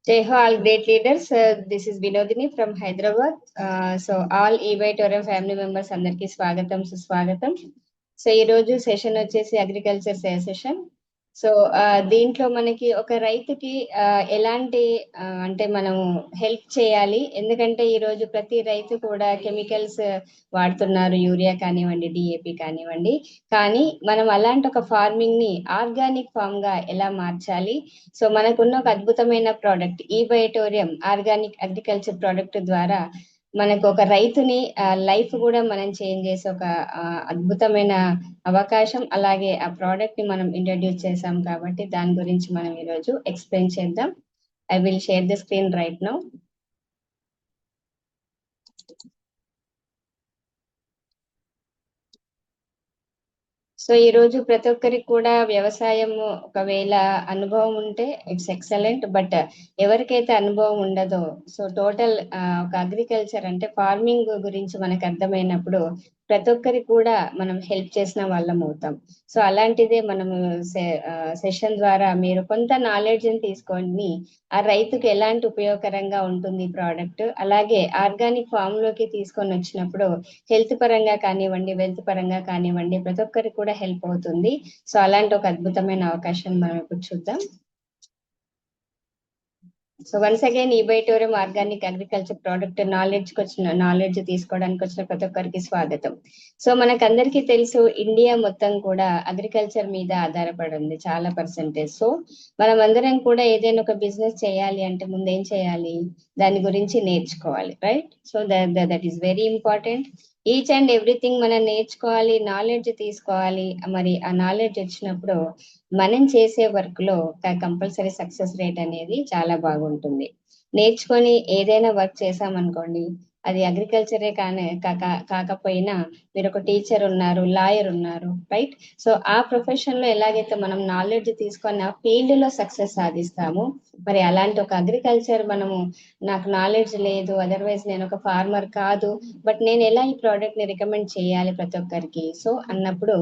Jai Ho, all great leaders. This is Vinodini from Hyderabad. So all e-Auditorium family members అందరికి స్వాగతం సుస్వాగతం. So ఈ రోజు session వచ్చేసి అగ్రికల్చర్ సెషన్. సో దీంట్లో మనకి ఒక రైతుకి ఎలాంటి అంటే మనము హెల్ప్ చేయాలి, ఎందుకంటే ఈ రోజు ప్రతి రైతు కూడా కెమికల్స్ వాడుతున్నారు, యూరియా కానివ్వండి, డిఏపి కానివ్వండి. కానీ మనం అలాంటి ఒక ఫార్మింగ్ ని ఆర్గానిక్ ఫామ్ గా ఎలా మార్చాలి? సో మనకున్న ఒక అద్భుతమైన product e-Auditorium organic agriculture product ద్వారా మనకు ఒక రైతుని లైఫ్ కూడా మనం చేంజ్ చేసే ఒక అద్భుతమైన అవకాశం. అలాగే ఆ ప్రోడక్ట్ ని మనం ఇంట్రడ్యూస్ చేసాం కాబట్టి దాని గురించి మనం ఈరోజు ఎక్స్ప్లెయిన్ చేద్దాం. I will share the screen right now. So ఈ రోజు ప్రతి ఒక్కరికి కూడా వ్యవసాయం ఒకవేళ అనుభవం ఉంటే ఇట్స్ ఎక్సలెంట్, బట్ ఎవరికైతే అనుభవం ఉండదో, సో టోటల్ ఒక అగ్రికల్చర్ అంటే ఫార్మింగ్ గురించి మనకు అర్థమైనప్పుడు ప్రతి ఒక్కరికి కూడా మనం హెల్ప్ చేసిన వాళ్ళం అవుతాం. సో అలాంటిదే మనము సెషన్ ద్వారా మీరు కొంత నాలెడ్జ్ ని తీసుకొని ఆ రైతుకు ఎలాంటి ఉపయోగకరంగా ఉంటుంది ప్రోడక్ట్, అలాగే ఆర్గానిక్ ఫామ్ లోకి తీసుకొని వచ్చినప్పుడు హెల్త్ పరంగా కానివ్వండి, వెల్త్ పరంగా కానివ్వండి, ప్రతి ఒక్కరికి కూడా హెల్ప్ అవుతుంది. సో అలాంటి ఒక అద్భుతమైన అవకాశం మనం ఇప్పుడు చూద్దాం. So once again e-Auditorium organic agriculture product knowledge తీసుకోవడానికి వచ్చిన ప్రతి ఒక్కరికి స్వాగతం. సో మనకందరికీ తెలుసు, ఇండియా మొత్తం కూడా అగ్రికల్చర్ మీద ఆధారపడి ఉంది చాలా పర్సెంటేజ్. సో మనం అందరం కూడా ఏదైనా ఒక బిజినెస్ చేయాలి అంటే ముందు ఏం చేయాలి, దాని గురించి నేర్చుకోవాలి, right? So that is very important. Each and everything మనం నేర్చుకోవాలి, నాలెడ్జ్ తీసుకోవాలి. మరి ఆ నాలెడ్జ్ వచ్చినప్పుడు మనం చేసే వర్క్ లో కంపల్సరీ సక్సెస్ రేట్ అనేది చాలా బాగుంటుంది. నేర్చుకొని ఏదైనా వర్క్ చేసామనుకోండి, అది అగ్రికల్చరే కాకపోయినా మీరు ఒక టీచర్ ఉన్నారు, లాయర్ ఉన్నారు, రైట్? సో ఆ ప్రొఫెషన్ లో ఎలాగైతే మనం నాలెడ్జ్ తీసుకొని ఆ ఫీల్డ్ లో సక్సెస్ సాధిస్తామో, మరి అలాంటి ఒక అగ్రికల్చర్ మనము నాకు నాలెడ్జ్ లేదు, అదర్వైజ్ నేను ఒక ఫార్మర్ కాదు, బట్ నేను ఎలా ఈ ప్రోడక్ట్ ని రికమెండ్ చేయాలి ప్రతి ఒక్కరికి? సో అన్నప్పుడు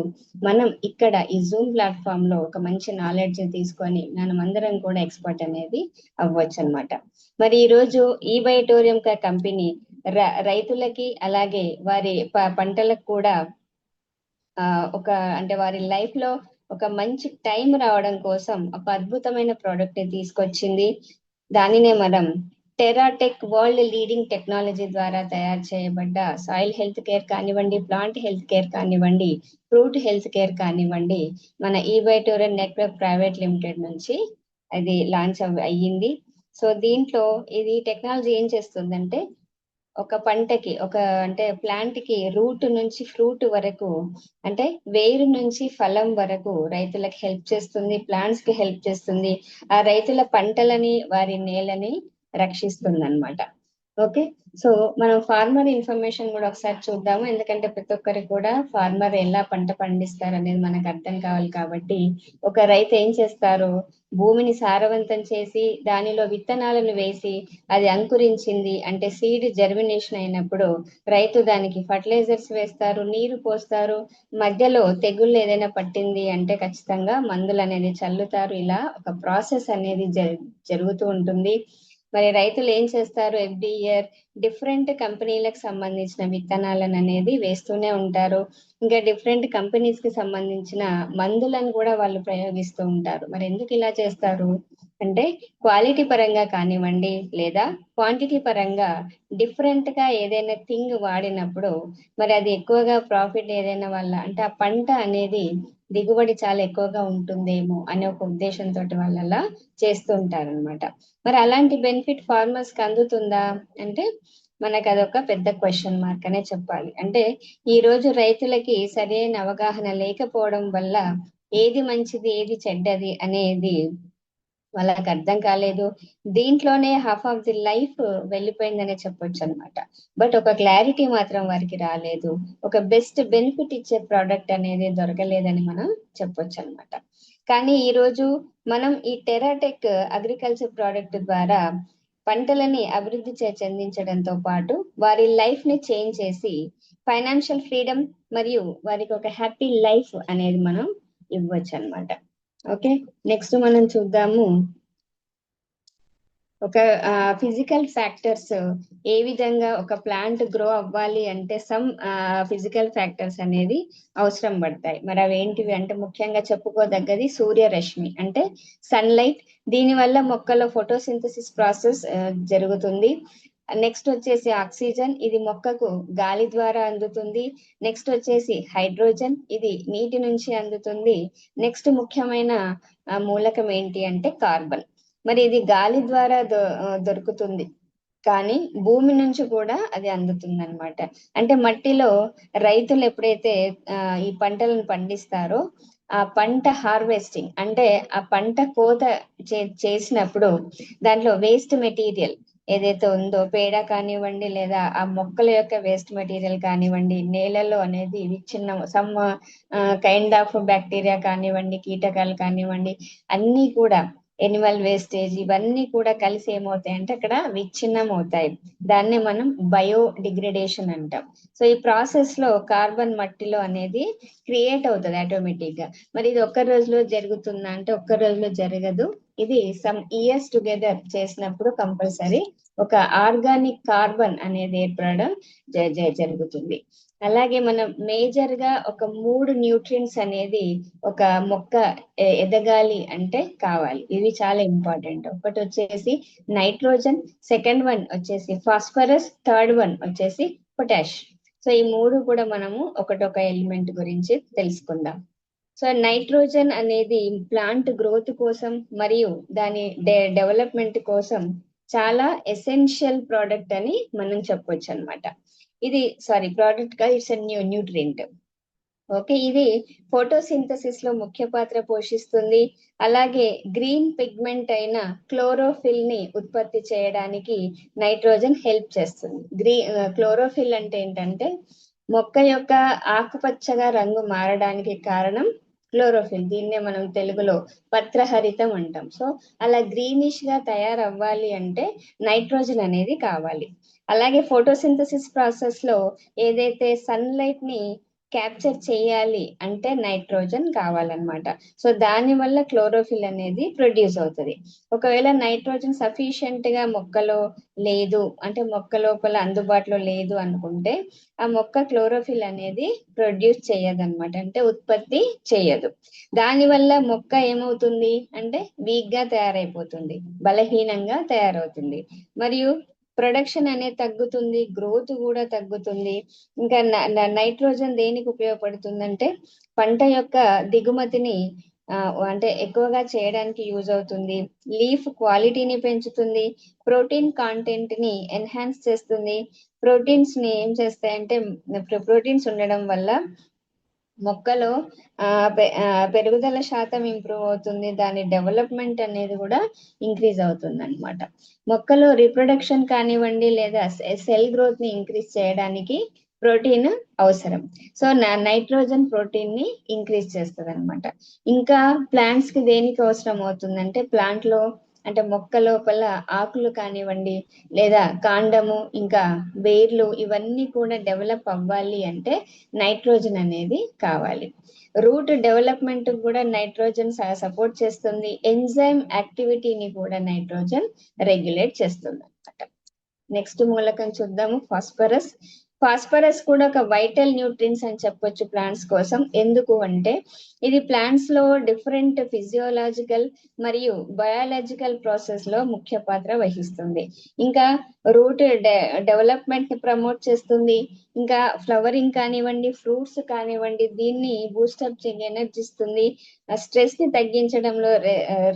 మనం ఇక్కడ ఈ జూమ్ ప్లాట్ఫామ్ లో ఒక మంచి నాలెడ్జ్ తీసుకొని మనం అందరం కూడా ఎక్స్పర్ట్ అనేది అవ్వచ్చు అనమాట. మరి ఈ రోజు e-Auditorium కంపెనీ రైతులకి అలాగే వారి పంటలకు కూడా ఒక అంటే వారి లైఫ్ లో ఒక మంచి టైం రావడం కోసం ఒక అద్భుతమైన ప్రోడక్ట్ ని తీసుకొచ్చింది. దానినే మనం టెరాటెక్ వరల్డ్ లీడింగ్ టెక్నాలజీ ద్వారా తయారు చేయబడ్డ సాయిల్ హెల్త్ కేర్ కానివ్వండి, ప్లాంట్ హెల్త్ కేర్ కానివ్వండి, ఫ్రూట్ హెల్త్ కేర్ కానివ్వండి, మన e-Auditorium నెట్వర్క్ ప్రైవేట్ లిమిటెడ్ నుంచి అది లాంచ్ అయ్యింది. సో దీంట్లో ఇది టెక్నాలజీ ఏం చేస్తుందంటే ఒక పంటకి అంటే ప్లాంట్ కి రూట్ నుంచి ఫ్రూట్ వరకు, అంటే వేరు నుంచి ఫలం వరకు రైతులకు హెల్ప్ చేస్తుంది, ప్లాంట్స్ కి హెల్ప్ చేస్తుంది, ఆ రైతుల పంటలని వారి నేలని రక్షిస్తుంది అనమాట. ఓకే, సో మనం ఫార్మర్ ఇన్ఫర్మేషన్ కూడా ఒకసారి చూద్దాము, ఎందుకంటే ప్రతి ఒక్కరికి కూడా ఫార్మర్ ఎలా పంట పండిస్తారు అనేది మనకు అర్థం కావాలి. కాబట్టి ఒక రైతు ఏం చేస్తారు, భూమిని సారవంతం చేసి దానిలో విత్తనాలను వేసి అది అంకురించింది అంటే సీడ్ జర్మినేషన్ అయినప్పుడు రైతు దానికి ఫర్టిలైజర్స్ వేస్తారు, నీరు పోస్తారు, మధ్యలో తెగుళ్ళు ఏదైనా పట్టింది అంటే ఖచ్చితంగా మందులు అనేది చల్లుతారు. ఇలా ఒక ప్రాసెస్ అనేది జరుగుతూ ఉంటుంది. మరి రైతులు ఏం చేస్తారు, ఎవ్రీ ఇయర్ డిఫరెంట్ కంపెనీలకు సంబంధించిన విత్తనాలను అనేది వేస్తూనే ఉంటారు. ఇంకా డిఫరెంట్ కంపెనీస్ కి సంబంధించిన మందులను కూడా వాళ్ళు ప్రయోగిస్తూ ఉంటారు. మరి ఎందుకు ఇలా చేస్తారు అంటే క్వాలిటీ పరంగా కానివ్వండి లేదా క్వాంటిటీ పరంగా డిఫరెంట్ గా ఏదైనా థింగ్ వాడినప్పుడు మరి అది ఎక్కువగా ప్రాఫిట్ ఏదైనా వల్ల అంటే ఆ పంట అనేది దిగుబడి చాలా ఎక్కువగా ఉంటుందేమో అనే ఒక ఉద్దేశంతో వాళ్ళు అలా చేస్తూ ఉంటారు అనమాట. మరి అలాంటి బెనిఫిట్ ఫార్మర్స్ కి అందుతుందా అంటే మనకు అదొక పెద్ద క్వశ్చన్ మార్క్ అనే చెప్పాలి. అంటే ఈ రోజు రైతులకి సరైన అవగాహన లేకపోవడం వల్ల ఏది మంచిది ఏది చెడ్డది అనేది వాళ్ళకి అర్థం కాలేదు. దీంట్లోనే హాఫ్ ఆఫ్ ది లైఫ్ వెళ్ళిపోయిందనే చెప్పొచ్చు అనమాట. బట్ ఒక క్లారిటీ మాత్రం వారికి రాలేదు, ఒక బెస్ట్ బెనిఫిట్ ఇచ్చే ప్రోడక్ట్ అనేది దొరకలేదని మనం చెప్పొచ్చు అనమాట. కానీ ఈ రోజు మనం ఈ టెరాటెక్ అగ్రికల్చర్ ప్రోడక్ట్ ద్వారా పంటలని అభివృద్ధి చెందించడంతో పాటు వారి లైఫ్ ని చేంజ్ చేసి ఫైనాన్షియల్ ఫ్రీడమ్ మరియు వారికి ఒక హ్యాపీ లైఫ్ అనేది మనం ఇవ్వచ్చు అనమాట. ఓకే, నెక్స్ట్ మనం చూద్దాము ఒక ఫిజికల్ ఫ్యాక్టర్స్ ఏ విధంగా ఒక ప్లాంట్ గ్రో అవ్వాలి అంటే సమ్ ఫిజికల్ ఫ్యాక్టర్స్ అనేది అవసరం పడతాయి. మరి అవి ఏంటివి అంటే ముఖ్యంగా చెప్పుకోదగ్గది సూర్యరశ్మి అంటే సన్లైట్. దీని వల్ల మొక్కలో ఫోటోసింథసిస్ ప్రాసెస్ జరుగుతుంది. నెక్స్ట్ వచ్చేసి ఆక్సిజన్, ఇది మొక్కకు గాలి ద్వారా అందుతుంది. నెక్స్ట్ వచ్చేసి హైడ్రోజన్, ఇది నీటి నుంచి అందుతుంది. నెక్స్ట్ ముఖ్యమైన మూలకం ఏంటి అంటే కార్బన్. మరి ఇది గాలి ద్వారా దొరుకుతుంది, కానీ భూమి నుంచి కూడా అది అందుతుంది అనమాట. అంటే మట్టిలో రైతులు ఎప్పుడైతే ఈ పంటలను పండిస్తారో ఆ పంట హార్వెస్టింగ్ అంటే ఆ పంట కోత చేసినప్పుడు దాంట్లో వేస్ట్ మెటీరియల్ ఏదైతే ఉందో పేడ కానివ్వండి లేదా ఆ మొక్కల యొక్క వేస్ట్ మెటీరియల్ కానివ్వండి, నేలలో అనేది విచ్ఛిన్నం సమ్ కైండ్ ఆఫ్ బ్యాక్టీరియా కానివ్వండి, కీటకాలు కానివ్వండి, అన్నీ కూడా ఎనిమల్ వేస్టేజ్ ఇవన్నీ కూడా కలిసి ఏమవుతాయి అంటే అక్కడ విచ్ఛిన్నం అవుతాయి. దాన్ని మనం బయో డిగ్రేడేషన్ అంటాం. సో ఈ ప్రాసెస్ లో కార్బన్ మట్టిలో అనేది క్రియేట్ అవుతుంది ఆటోమేటిక్ గా. మరి ఇది ఒక్క రోజులో జరుగుతుందా అంటే ఒక్క రోజులో జరగదు. ఇది సమ్ ఇయర్స్ టుగెదర్ చేసినప్పుడు కంపల్సరీ ఒక ఆర్గానిక్ కార్బన్ అనేది ఏర్పడడం జరుగుతుంది. అలాగే మనం మేజర్ గా ఒక 3 న్యూట్రియంట్స్ అనేది ఒక మొక్క ఎదగాలి అంటే కావాలి. ఇవి చాలా ఇంపార్టెంట్. ఒకటి వచ్చేసి నైట్రోజన్, సెకండ్ వన్ వచ్చేసి ఫాస్ఫరస్, థర్డ్ వన్ వచ్చేసి పొటాష్. సో ఈ 3 కూడా మనము ఒకటొక ఎలిమెంట్ గురించి తెలుసుకుందాం. సో నైట్రోజన్ అనేది ప్లాంట్ గ్రోత్ కోసం మరియు దాని డెవలప్మెంట్ కోసం చాలా ఎసెన్షియల్ ప్రోడక్ట్ అని మనం చెప్పొచ్చు అనమాట. ఇది ప్రోడక్ట్ గా ఇట్స్ న్యూట్రియంట్. ఓకే, ఇది ఫోటోసింథసిస్ లో ముఖ్య పాత్ర పోషిస్తుంది. అలాగే గ్రీన్ పిగ్మెంట్ అయిన క్లోరోఫిల్ ని ఉత్పత్తి చేయడానికి నైట్రోజన్ హెల్ప్ చేస్తుంది. క్లోరోఫిల్ అంటే ఏంటంటే మొక్క యొక్క ఆకుపచ్చగా రంగు మారడానికి కారణం క్లోరోఫిల్. దీన్నే మనం తెలుగులో పత్రహరితం అంటాం. సో అలా గ్రీనిష్ గా తయారవ్వాలి అంటే నైట్రోజన్ అనేది కావాలి. అలాగే ఫోటోసింథసిస్ ప్రాసెస్ లో ఏదైతే సన్లైట్ ని క్యాప్చర్ చేయాలి అంటే నైట్రోజన్ కావాలన్నమాట. సో దాని వల్ల క్లోరోఫిల్ అనేది ప్రొడ్యూస్ అవుతుంది. ఒకవేళ నైట్రోజన్ సఫిషియెంట్ గా మొక్కలో లేదు అంటే మొక్క లోపల అందుబాటులో లేదు అనుకుంటే ఆ మొక్క క్లోరోఫిల్ అనేది ప్రొడ్యూస్ చేయదన్నమాట, అంటే ఉత్పత్తి చేయదు. దాని వల్ల మొక్క ఏమవుతుంది అంటే వీక్ గా తయారైపోతుంది, బలహీనంగా తయారవుతుంది, మరియు ప్రొడక్షన్ అనేది తగ్గుతుంది, గ్రోత్ కూడా తగ్గుతుంది. ఇంకా నైట్రోజన్ దేనికి ఉపయోగపడుతుందంటే పంట యొక్క దిగుమతిని అంటే ఎక్కువగా చేయడానికి యూజ్ అవుతుంది. లీఫ్ క్వాలిటీని పెంచుతుంది, ప్రోటీన్ కాంటెంట్ ని ఎన్హాన్స్ చేస్తుంది. ప్రోటీన్స్ ని ఏం చేస్తాయంటే ప్రోటీన్స్ ఉండడం వల్ల మొక్కలో పెరుగుదల శాతం ఇంప్రూవ్ అవుతుంది, దాని డెవలప్మెంట్ అనేది కూడా ఇంక్రీజ్ అవుతుంది అనమాట. మొక్కలో రీప్రొడక్షన్ కానివ్వండి లేదా సెల్ గ్రోత్ ని ఇంక్రీజ్ చేయడానికి ప్రోటీన్ అవసరం. సో నైట్రోజన్ ప్రోటీన్ ని ఇంక్రీజ్ చేస్తుంది అనమాట. ఇంకా ప్లాంట్స్ కి దేనికి అవసరం అవుతుందంటే ప్లాంట్ లో అంటే మొక్క లోపల ఆకులు కానివ్వండి లేదా కాండము ఇంకా వేర్లు ఇవన్నీ కూడా డెవలప్ అవ్వాలి అంటే నైట్రోజన్ అనేది కావాలి. రూట్ డెవలప్మెంట్ కూడా నైట్రోజన్ సపోర్ట్ చేస్తుంది. ఎంజైమ్ యాక్టివిటీని కూడా నైట్రోజన్ రెగ్యులేట్ చేస్తుంది అనమాట. నెక్స్ట్ మూలకం చూద్దాము ఫాస్ఫరస్. ఫాస్ఫరస్ కూడా ఒక వైటల్ న్యూట్రియన్స్ అని చెప్పొచ్చు ప్లాంట్స్ కోసం. ఎందుకు అంటే ఇది ప్లాంట్స్ లో డిఫరెంట్ ఫిజియోలాజికల్ మరియు బయాలజికల్ ప్రాసెస్ లో ముఖ్య పాత్ర వహిస్తుంది. ఇంకా రూట్ డెవలప్మెంట్ ని ప్రమోట్ చేస్తుంది. ఇంకా ఫ్లవరింగ్ కానివ్వండి, ఫ్రూట్స్ కానివ్వండి, దీన్ని బూస్టప్ ఎనర్జీ ఇస్తుంది. స్ట్రెస్ ని తగ్గించడంలో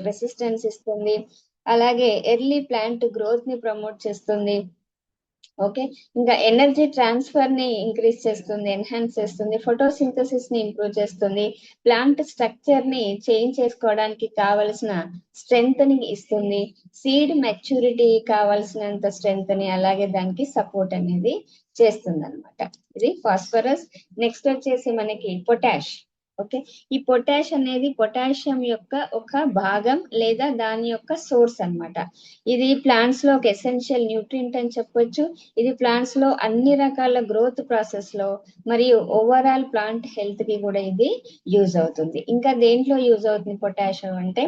రెసిస్టెన్స్ ఇస్తుంది. అలాగే ఎర్లీ ప్లాంట్ గ్రోత్ ని ప్రమోట్ చేస్తుంది. ఓకే, ఇంకా ఎనర్జీ ట్రాన్స్ఫర్ ని ఇంక్రీజ్ చేస్తుంది, ఎన్హాన్స్ చేస్తుంది, ఫోటోసింథసిస్ ని ఇంప్రూవ్ చేస్తుంది, ప్లాంట్ స్ట్రక్చర్ ని చేంజ్ చేసుకోవడానికి కావలసిన స్ట్రెంగ్త్ ని ఇస్తుంది, సీడ్ మెచ్యూరిటీ కావాల్సినంత స్ట్రెంగ్త్ ని అలాగే దానికి సపోర్ట్ అనేది చేస్తుంది అనమాట. ఇది ఫాస్ఫరస్. నెక్స్ట్ వచ్చేసి మనకి పొటాష్. ఓకే, ఈ పొటాష్ అనేది పొటాషియం యొక్క ఒక భాగం లేదా దాని యొక్క సోర్స్ అన్నమాట. ఇది ప్లాంట్స్ లో ఒక ఎసెన్షియల్ న్యూట్రియంట్ అని చెప్పొచ్చు. ఇది ప్లాంట్స్ లో అన్ని రకాల గ్రోత్ ప్రాసెస్ లో మరియు ఓవరాల్ ప్లాంట్ హెల్త్ కి కూడా ఇది యూజ్ అవుతుంది. ఇంకా దేంట్లో యూజ్ అవుతుంది పొటాషియం అంటే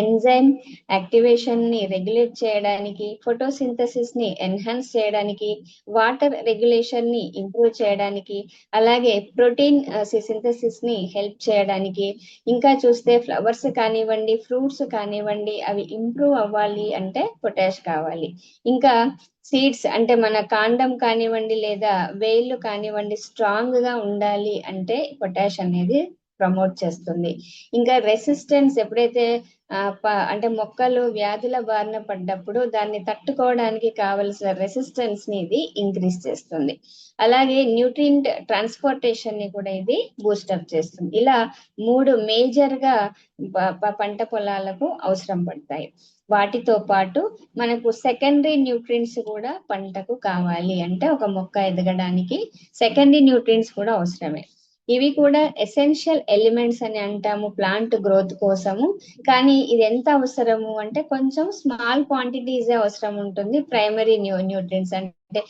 ఎంజైమ్ యాక్టివేషన్ ని రెగ్యులేట్ చేయడానికి, ఫోటోసింథసిస్ ని ఎన్హాన్స్ చేయడానికి, వాటర్ రెగ్యులేషన్ ని ఇంప్రూవ్ చేయడానికి, అలాగే ప్రోటీన్ సింథసిస్ ని హెల్ప్ చేయడానికి, ఇంకా చూస్తే ఫ్లవర్స్ కానివ్వండి, ఫ్రూట్స్ కానివ్వండి, అవి ఇంప్రూవ్ అవ్వాలి అంటే పొటాష్ కావాలి. ఇంకా సీడ్స్ అంటే మన కాండం కానివ్వండి లేదా వేళ్ళు కానివ్వండి స్ట్రాంగ్ గా ఉండాలి అంటే పొటాష్ అనేది ప్రమోట్ చేస్తుంది. ఇంకా రెసిస్టెన్స్ ఎప్పుడైతే అంటే మొక్కలు వ్యాధుల బారిన పడ్డప్పుడు దాన్ని తట్టుకోవడానికి కావలసిన రెసిస్టెన్స్ ని ఇది ఇంక్రీజ్ చేస్తుంది. అలాగే న్యూట్రియంట్ ట్రాన్స్పోర్టేషన్ ని కూడా ఇది బూస్టప్ చేస్తుంది. ఇలా 3 మేజర్ గా పంట పొలాలకు అవసరం పడతాయి. వాటితో పాటు మనకు సెకండరీ న్యూట్రియంట్స్ కూడా పంటకు కావాలి అంటే ఒక మొక్క ఎదగడానికి సెకండరీ న్యూట్రియంట్స్ కూడా అవసరమే. ఇవి కూడా ఎసెన్షియల్ ఎలిమెంట్స్ అని అంటాము ప్లాంట్ గ్రోత్ కోసము. కానీ ఇది ఎంత అవసరము అంటే కొంచెం స్మాల్ క్వాంటిటీస్ అవసరం ఉంటుంది. ప్రైమరీ న్యూట్రియంట్స్ అంటే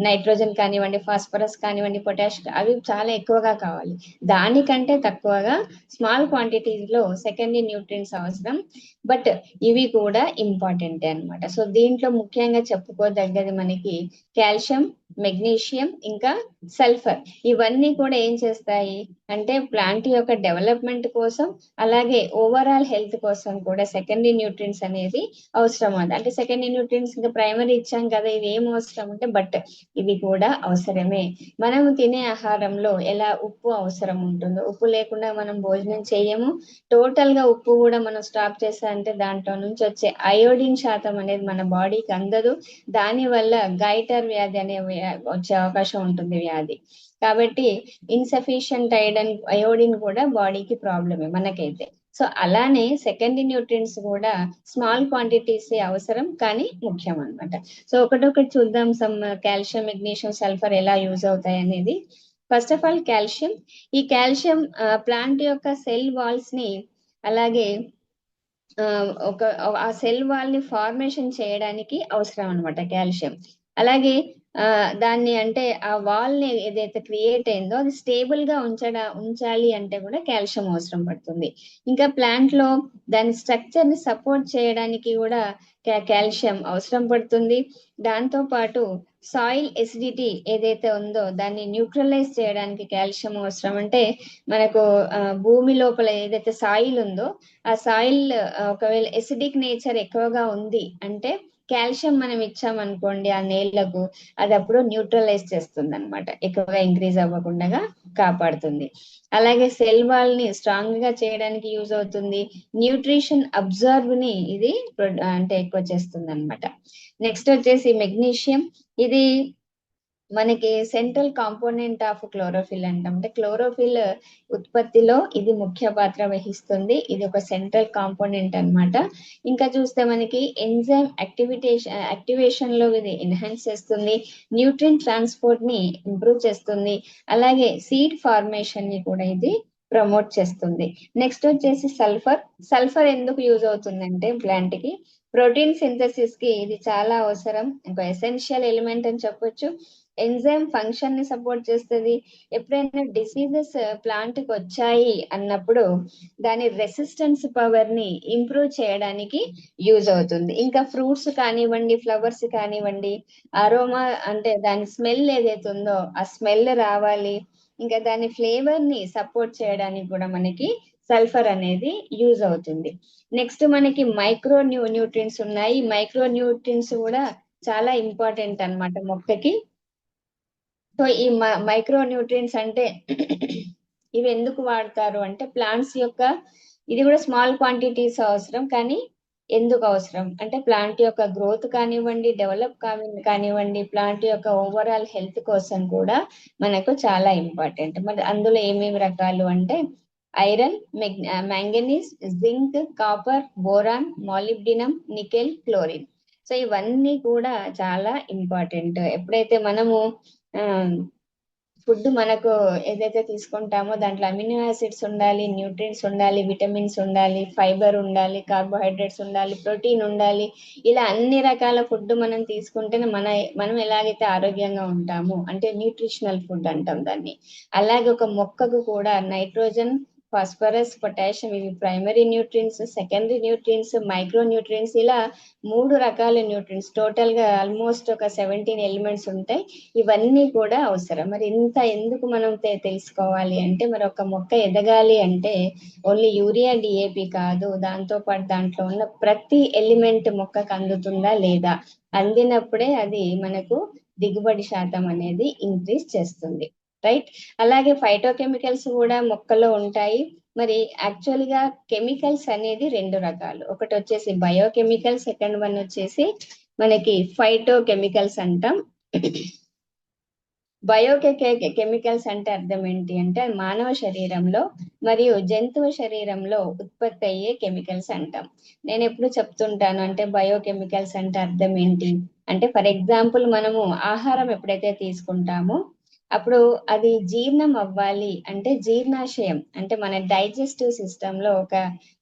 నైట్రోజన్ కానివ్వండి, ఫాస్ఫరస్ కానివ్వండి, పొటాష్ అవి చాలా ఎక్కువగా కావాలి. దానికంటే తక్కువగా స్మాల్ క్వాంటిటీస్ లో సెకండరీ న్యూట్రియంట్స్ అవసరం. బట్ ఇవి కూడా ఇంపార్టెంట్ అన్నమాట. సో దీంట్లో ముఖ్యంగా చెప్పుకోదగ్గది మనకి కాల్షియం, మెగ్నీషియం, ఇంకా సల్ఫర్. ఇవన్నీ కూడా ఏం చేస్తాయి అంటే ప్లాంట్ యొక్క డెవలప్మెంట్ కోసం అలాగే ఓవరాల్ హెల్త్ కోసం కూడా సెకండరీ న్యూట్రియంట్స్ అనేది అవసరం. అంటే సెకండరీ న్యూట్రియంట్స్ ఇంకా ప్రైమరీ ఇచ్చాం కదా, ఇవి ఏం అవసరం అంటే బట్ ఇవి కూడా అవసరమే. మనం తినే ఆహారంలో ఎలా ఉప్పు అవసరం ఉంటుందో, ఉప్పు లేకుండా మనం భోజనం చేయము. టోటల్ గా ఉప్పు కూడా మనం స్టాప్ చేసా అంటే దాంట్లో నుంచి వచ్చే అయోడిన్ శాతం అనేది మన బాడీకి అందదు. దాని వల్ల గైటర్ వ్యాధి అనే వచ్చే అవకాశం ఉంటుంది, వ్యాధి. కాబట్టి ఇన్సఫిషియంట్ అయోడిన్ కూడా బాడీకి ప్రాబ్లమే మనకైతే. సో అలానే సెకండరీ న్యూట్రియంట్స్ కూడా స్మాల్ క్వాంటిటీస్ అవసరం కానీ ముఖ్యం అన్నమాట. సో ఒకటొకటి చూద్దాం. సమ్ కాల్షియం, మెగ్నీషియం, సల్ఫర్ ఎలా యూజ్ అవుతాయి అనేది. First of all calcium. ఈ కాల్షియం ప్లాంట్ యొక్క సెల్ వాల్స్ ని అలాగే ఒక ఆ సెల్ వాల్ ని ఫార్మేషన్ చేయడానికి అవసరం అన్నమాట కాల్షియం. అలాగే దాన్ని అంటే ఆ వాల్ ని ఏదైతే క్రియేట్ అయిందో అది స్టేబుల్ గా ఉంచాలి అంటే కూడా కాల్షియం అవసరం పడుతుంది. ఇంకా ప్లాంట్ లో దాని స్ట్రక్చర్ ని సపోర్ట్ చేయడానికి కూడా కాల్షియం అవసరం పడుతుంది. దాంతో పాటు సాయిల్ ఎసిడిటీ ఏదైతే ఉందో దాన్ని న్యూట్రలైజ్ చేయడానికి కాల్షియం అవసరం. అంటే మనకు భూమి లోపల ఏదైతే సాయిల్ ఉందో ఆ సాయిల్ ఒకవేళ ఎసిడిక్ నేచర్ ఎక్కువగా ఉంది అంటే కాల్షియం మనం ఇచ్చాం అనుకోండి ఆ నేళ్లకు, అది అప్పుడు న్యూట్రలైజ్ చేస్తుంది అనమాట, ఎక్కువగా ఇంక్రీజ్ అవ్వకుండా కాపాడుతుంది. అలాగే సెల్ వాల్ ని స్ట్రాంగ్ గా చేయడానికి యూజ్ అవుతుంది. న్యూట్రిషన్ అబ్జర్వ్ ని ఇది అంటే ఎక్కువ చేస్తుంది అనమాట. నెక్స్ట్ వచ్చేసి మెగ్నీషియం. ఇది మనకి సెంట్రల్ కాంపోనెంట్ ఆఫ్ క్లోరోఫిల్ అంటాం. అంటే క్లోరోఫిల్ ఉత్పత్తిలో ఇది ముఖ్య పాత్ర వహిస్తుంది. ఇది ఒక సెంట్రల్ కాంపోనెంట్ అన్నమాట. ఇంకా చూస్తే మనకి ఎంజైమ్ యాక్టివేషన్ లో ఇది ఎన్హాన్స్ చేస్తుంది. న్యూట్రియంట్ ట్రాన్స్పోర్ట్ ని ఇంప్రూవ్ చేస్తుంది. అలాగే సీడ్ ఫార్మేషన్ ని కూడా ఇది ప్రమోట్ చేస్తుంది. నెక్స్ట్ వచ్చేసి సల్ఫర్. సల్ఫర్ ఎందుకు యూజ్ అవుతుందంటే ప్లాంట్ కి ప్రోటీన్ సింథసిస్ కి ఇది చాలా అవసరం. ఇంకో ఎసెన్షియల్ ఎలిమెంట్ అని చెప్పొచ్చు. ఎంజైమ్ ఫంక్షన్ ని సపోర్ట్ చేస్తుంది. ఎప్పుడైనా డిసీజెస్ ప్లాంట్ కి వచ్చాయి అన్నప్పుడు దాని రెసిస్టెన్స్ పవర్ ని ఇంప్రూవ్ చేయడానికి యూజ్ అవుతుంది. ఇంకా ఫ్రూట్స్ కానివ్వండి, ఫ్లవర్స్ కానివ్వండి, అరోమా అంటే దాని స్మెల్ ఏదైతే ఉందో ఆ స్మెల్ రావాలి. ఇంకా దాని ఫ్లేవర్ ని సపోర్ట్ చేయడానికి కూడా మనకి సల్ఫర్ అనేది యూజ్ అవుతుంది. నెక్స్ట్ మనకి మైక్రో న్యూట్రియంట్స్ ఉన్నాయి. మైక్రో న్యూట్రియంట్స్ కూడా చాలా ఇంపార్టెంట్ అన్నమాట మొక్కకి. సో ఈ మైక్రో న్యూట్రియంట్స్ అంటే ఇవి ఎందుకు వాడతారు అంటే ప్లాంట్స్ యొక్క ఇది కూడా స్మాల్ క్వాంటిటీస్ అవసరం. కానీ ఎందుకు అవసరం అంటే ప్లాంట్ యొక్క గ్రోత్ కానివ్వండి, డెవలప్ కానివ్వండి, ప్లాంట్ యొక్క ఓవరాల్ హెల్త్ కోసం కూడా మనకు చాలా ఇంపార్టెంట్. మరి అందులో ఏమేమి రకాలు అంటే iron, manganese, zinc, copper, boron, molybdenum, nickel, chlorine. So ఇవన్నీ కూడా చాలా ఇంపార్టెంట్. ఎప్పుడైతే మనము ఫుడ్ మనకు ఏదైతే తీసుకుంటామో దాంట్లో అమినో యాసిడ్స్ ఉండాలి, న్యూట్రియంట్స్ ఉండాలి, విటమిన్స్ ఉండాలి, ఫైబర్ ఉండాలి, కార్బోహైడ్రేట్స్ ఉండాలి, ప్రోటీన్ ఉండాలి. ఇలా అన్ని రకాల ఫుడ్ మనం తీసుకుంటేనే మనం ఎలాగైతే ఆరోగ్యంగా ఉంటామో, అంటే న్యూట్రిషనల్ ఫుడ్ అంటాం దాన్ని. అలాగే ఒక మొక్కకు కూడా నైట్రోజన్, ఫాస్ఫరస్, పొటాషియం ఇవి primary nutrients, secondary nutrients, micro nutrients, ఇలా 3 రకాల న్యూట్రియంట్స్, టోటల్ గా ఆల్మోస్ట్ ఒక 17 ఎలిమెంట్స్ ఉంటాయి. ఇవన్నీ కూడా అవసరం. మరి ఇంత ఎందుకు మనం తెలుసుకోవాలి అంటే, మరి ఒక మొక్క ఎదగాలి అంటే ఓన్లీ యూరియా, డిఏపి కాదు, దాంతో పాటు దాంట్లో ఉన్న ప్రతి ఎలిమెంట్ మొక్కకు అందుతుందా లేదా, అందినప్పుడే అది మనకు దిగుబడి శాతం అనేది ఇంక్రీజ్ చేస్తుంది. రైట్. అలాగే ఫైటోకెమికల్స్ కూడా మొక్కలో ఉంటాయి. మరి యాక్చువల్ గా కెమికల్స్ అనేది 2 రకాలు. ఒకటి వచ్చేసి బయోకెమికల్, సెకండ్ వన్ వచ్చేసి మనకి ఫైటోకెమికల్స్ అంటాం. కెమికల్స్ అంటే అర్థం ఏంటి అంటే, మానవ శరీరంలో మరియు జంతువు శరీరంలో ఉత్పత్తి అయ్యే కెమికల్స్ అంటాం. నేను ఎప్పుడు చెప్తుంటాను అంటే, బయోకెమికల్స్ అంటే అర్థం ఏంటి అంటే, ఫర్ ఎగ్జాంపుల్ మనము ఆహారం ఎప్పుడైతే తీసుకుంటామో అప్పుడు అది జీర్ణం అవ్వాలి అంటే, జీర్ణాశయం అంటే మన డైజెస్టివ్ సిస్టమ్ లో ఒక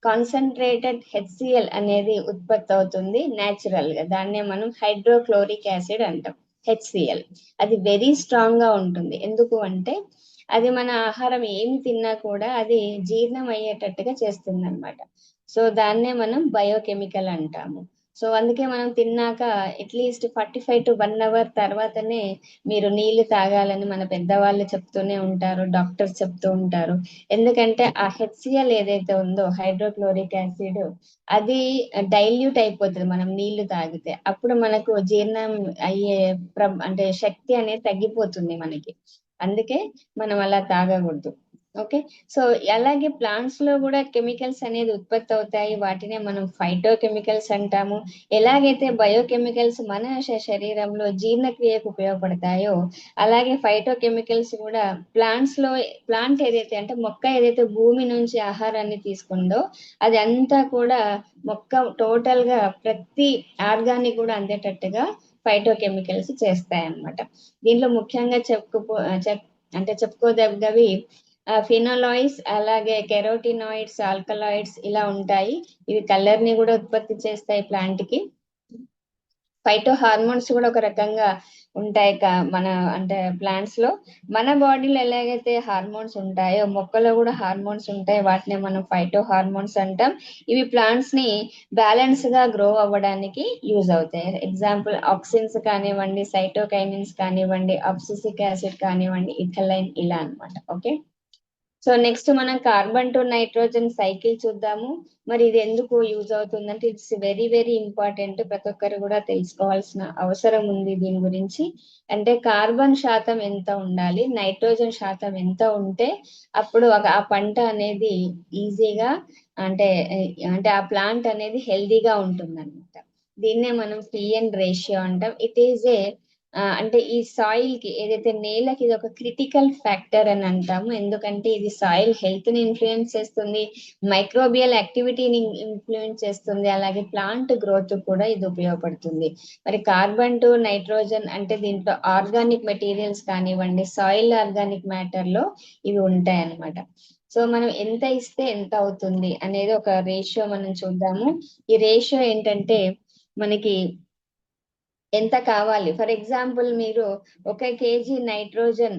కాన్సన్ట్రేటెడ్ హెచ్సిఎల్ అనేది ఉత్పత్తి అవుతుంది న్యాచురల్ గా. దాన్నే మనం హైడ్రోక్లోరిక్ యాసిడ్ అంటాం, హెచ్సిఎల్. అది వెరీ స్ట్రాంగ్ గా ఉంటుంది. ఎందుకు అంటే అది మన ఆహారం ఏమి తిన్నా కూడా అది జీర్ణం అయ్యేటట్టుగా చేస్తుంది అనమాట. సో దాన్నే మనం బయోకెమికల్ అంటాము. సో అందుకే మనం తిన్నాక అట్లీస్ట్ 45 to 1 hour తర్వాతనే మీరు నీళ్లు తాగాలని మన పెద్దవాళ్ళు చెప్తూనే ఉంటారు, డాక్టర్స్ చెప్తూ ఉంటారు. ఎందుకంటే ఆ హెచ్సిఎల్ ఏదైతే ఉందో, హైడ్రోక్లోరిక్ యాసిడ్, అది డైల్యూట్ అయిపోతుంది మనం నీళ్లు తాగితే. అప్పుడు మనకు జీర్ణం అయ్యే అంటే శక్తి అనేది తగ్గిపోతుంది మనకి. అందుకే మనం అలా తాగకూడదు. ఓకే. సో అలాగే ప్లాంట్స్ లో కూడా కెమికల్స్ అనేది ఉత్పత్తి అవుతాయి. వాటినే మనం ఫైటోకెమికల్స్ అంటాము. ఎలాగైతే బయోకెమికల్స్ మన శరీరంలో జీర్ణక్రియకు ఉపయోగపడతాయో, అలాగే ఫైటోకెమికల్స్ కూడా ప్లాంట్ ఏదైతే అంటే మొక్క ఏదైతే భూమి నుంచి ఆహారాన్ని తీసుకుందో అది అంతా కూడా మొక్క టోటల్ గా ప్రతి ఆర్గానిక్ కూడా అందేటట్టుగా ఫైటోకెమికల్స్ చేస్తాయన్నమాట. దీంట్లో ముఖ్యంగా చెప్పుకోదగ్గవి ఫినోలాయిడ్స్, అలాగే కెరోటినాయిడ్స్, ఆల్కలాయిడ్స్ ఇలా ఉంటాయి. ఇవి కలర్ ని కూడా ఉత్పత్తి చేస్తాయి ప్లాంట్ కి. ఫైటో హార్మోన్స్ కూడా ఒక రకంగా ఉంటాయి మన అంటే ప్లాంట్స్ లో. మన బాడీలో ఎలాగైతే హార్మోన్స్ ఉంటాయో మొక్కలో కూడా హార్మోన్స్ ఉంటాయి. వాటిని మనం ఫైటో హార్మోన్స్ అంటాం. ఇవి ప్లాంట్స్ ని బ్యాలెన్స్ గా గ్రో అవ్వడానికి యూజ్ అవుతాయి. ఎగ్జాంపుల్ ఆక్సిన్స్ కానివ్వండి, సైటోకైనిన్స్ కానివ్వండి, అబ్సిసిక్ యాసిడ్ కానివ్వండి, ఇథలైన్, ఇలా అన్నమాట. ఓకే. సో నెక్స్ట్ మనం కార్బన్ టు నైట్రోజన్ సైకిల్ చూద్దాము. మరి ఇది ఎందుకు యూజ్ అవుతుందంటే, ఇట్స్ వెరీ వెరీ ఇంపార్టెంట్. ప్రతి ఒక్కరు కూడా తెలుసుకోవాల్సిన అవసరం ఉంది దీని గురించి. అంటే కార్బన్ శాతం ఎంత ఉండాలి, నైట్రోజన్ శాతం ఎంత ఉంటే అప్పుడు ఆ పంట అనేది ఈజీగా అంటే అంటే ఆ ప్లాంట్ అనేది హెల్దీగా ఉంటుంది అనమాట. దీన్నే మనం పిఎన్ రేషియో అంటాం. ఇట్ ఈజ్ ఏ అంటే ఈ సాయిల్ కి ఏదైతే నేలకి ఇది ఒక క్రిటికల్ ఫ్యాక్టర్ అని అంటాము. ఎందుకంటే ఇది సాయిల్ హెల్త్ ని ఇన్ఫ్లుయెన్స్ చేస్తుంది, మైక్రోబియల్ యాక్టివిటీని ఇన్ఫ్లుయెన్స్ చేస్తుంది, అలాగే ప్లాంట్ గ్రోత్ కూడా ఇది ఉపయోగపడుతుంది. మరి కార్బన్ టు నైట్రోజన్ అంటే దీంట్లో ఆర్గానిక్ మెటీరియల్స్ కానివ్వండి, సాయిల్ ఆర్గానిక్ మ్యాటర్ లో ఇవి ఉంటాయి అన్నమాట. సో మనం ఎంత ఇస్తే ఎంత అవుతుంది అనేది ఒక రేషియో మనం చూద్దాము. ఈ రేషియో ఏంటంటే మనకి ఎంత కావాలి. ఫర్ ఎగ్జాంపుల్ మీరు 1 kg నైట్రోజన్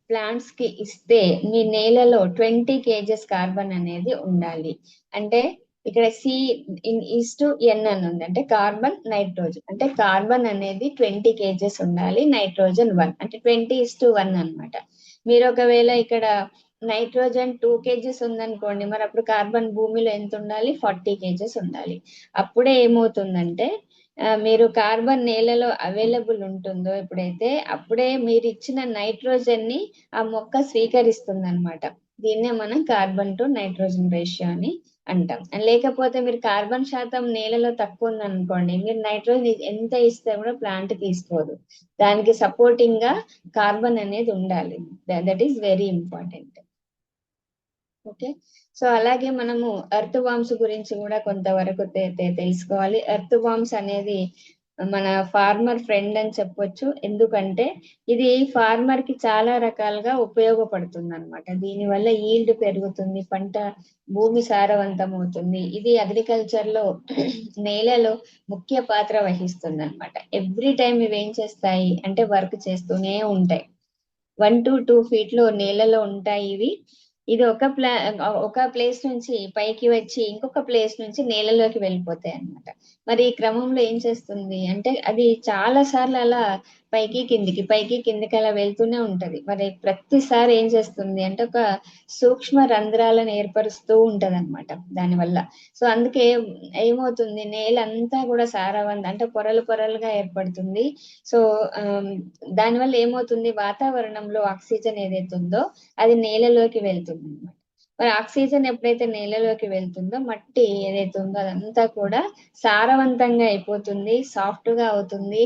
ప్లాంట్స్ కి ఇస్తే మీ నేలలో 20 kgs కార్బన్ అనేది ఉండాలి. అంటే ఇక్కడ C/N అని ఉంది, అంటే కార్బన్ నైట్రోజన్. అంటే కార్బన్ అనేది 20 kgs ఉండాలి, నైట్రోజన్ 1 అంటే 20:1 అనమాట. మీరు ఒకవేళ ఇక్కడ నైట్రోజన్ 2 kgs ఉందనుకోండి, మరి అప్పుడు కార్బన్ భూమిలో ఎంత ఉండాలి, 40 kgs ఉండాలి. అప్పుడే ఏమవుతుందంటే మీరు కార్బన్ నేలలో అవైలబుల్ ఉంటుందో ఎప్పుడైతే, అప్పుడే మీరు ఇచ్చిన నైట్రోజన్ ని ఆ మొక్క స్వీకరిస్తుంది అనమాట. దీన్నే మనం కార్బన్ టు నైట్రోజన్ రేషియో అని అంటాం. లేకపోతే మీరు కార్బన్ శాతం నేలలో తక్కువ ఉందనుకోండి, మీరు నైట్రోజన్ ఎంత ఇస్తే కూడా ప్లాంట్ తీసుకోదు. దానికి సపోర్టింగ్ గా కార్బన్ అనేది ఉండాలి. That is very important. Okay. So అలాగే మనము ఎర్త్ వామ్స్ గురించి కూడా కొంతవరకు తెలుసుకోవాలి. ఎర్త్ వామ్స్ అనేది మన ఫార్మర్ ఫ్రెండ్ అని చెప్పొచ్చు. ఎందుకంటే ఇది ఫార్మర్ కి చాలా రకాలుగా ఉపయోగపడుతుంది అనమాట. దీనివల్ల ఈల్డ్ పెరుగుతుంది, పంట భూమి సారవంతం అవుతుంది. ఇది అగ్రికల్చర్ లో నేలలో ముఖ్య పాత్ర వహిస్తుంది అనమాట. ఎవ్రీ టైం ఇవి ఏం చేస్తాయి అంటే వర్క్ చేస్తూనే ఉంటాయి. 1 to 2 feet లో నేలలో ఉంటాయి ఇవి. ఇది ఒక ప్లేస్ నుంచి పైకి వచ్చి ఇంకొక ప్లేస్ నుంచి నేలలోకి వెళ్ళిపోతాయి అన్నమాట. మరి ఈ క్రమంలో ఏం చేస్తుంది అంటే అది చాలా సార్లు అలా పైకి కిందికి అలా వెళ్తూనే ఉంటది. మరి ప్రతిసారి ఏం చేస్తుంది అంటే ఒక సూక్ష్మ రంధ్రాలను ఏర్పరుస్తూ ఉంటది అనమాట దానివల్ల. సో అందుకే ఏమవుతుంది, నేల అంతా కూడా సారవంతం అంటే పొరలు పొరలుగా ఏర్పడుతుంది. సో దానివల్ల ఏమవుతుంది, వాతావరణంలో ఆక్సిజన్ ఏదైతే ఉందో అది నేలలోకి వెళ్తుంది అన్నమాట. మరి ఆక్సిజన్ ఎప్పుడైతే నేలలోకి వెళ్తుందో మట్టి ఏదైతే ఉందో అదంతా కూడా సారవంతంగా అయిపోతుంది, సాఫ్ట్ గా అవుతుంది,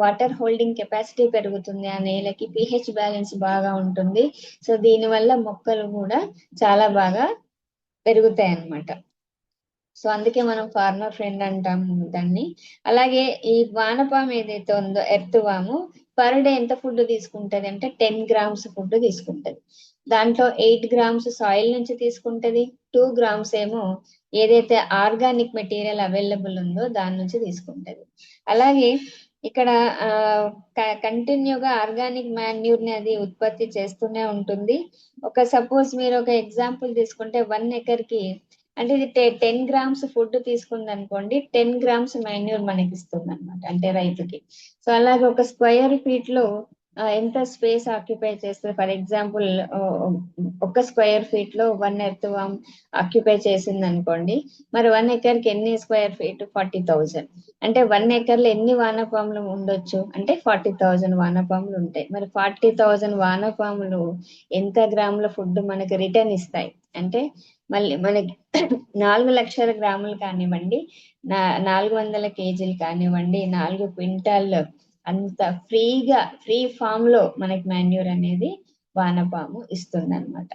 వాటర్ హోల్డింగ్ కెపాసిటీ పెరుగుతుంది, ఆ నేలకి పిహెచ్ బ్యాలెన్స్ బాగా ఉంటుంది. సో దీనివల్ల మొక్కలు కూడా చాలా బాగా పెరుగుతాయి అన్నమాట. సో అందుకే మనం ఫార్మర్ ఫ్రెండ్ అంటాం దాన్ని. అలాగే ఈ వానపాము ఏదైతే ఉందో ఎర్త్ వాము పర్ డే ఎంత ఫుడ్ తీసుకుంటది అంటే 10 grams ఫుడ్ తీసుకుంటది. దాంట్లో 8 grams సాయిల్ నుంచి తీసుకుంటది, 2 grams ఏమో ఏదైతే ఆర్గానిక్ మెటీరియల్ అవైలబుల్ ఉందో దాని నుంచి తీసుకుంటది. అలాగే ఇక్కడ కంటిన్యూగా ఆర్గానిక్ మాన్యూర్ ని అది ఉత్పత్తి చేస్తూనే ఉంటుంది. సపోజ్ మీరు ఒక ఎగ్జాంపుల్ తీసుకుంటే 1 acre కి అంటే ఇది 10 grams ఫుడ్ తీసుకుంది అనుకోండి, 10 grams మాన్యూర్ మనకి ఇస్తుంది అనమాట, అంటే రైతుకి. సో అలాగే ఒక స్క్వేర్ ఫీట్ లో ఎంత స్పేస్ ఆక్యుపై చేస్తుంది. ఫర్ ఎగ్జాంపుల్ ఒక స్క్వేర్ ఫీట్ లో 1 earthworm ఆక్యుపై చేసింది అనుకోండి, మరి 1 acre కి ఎన్ని స్క్వేర్ ఫీట్, 40,000. అంటే 1 acre లో ఎన్ని వానపాములు ఉండొచ్చు అంటే 40,000 వానపాములు ఉంటాయి. మరి 40,000 వానపాములు ఎంత గ్రాముల ఫుడ్ మనకి రిటర్న్ ఇస్తాయి అంటే మళ్ళీ మనకి 4 లక్షల గ్రాములు కానివ్వండి, 400 kg కానివ్వండి, 4 క్వింటాల్ అంత ఫ్రీ ఫామ్ లో మనకి మాన్యూర్ అనేది వానపాము ఇస్తుంది అనమాట.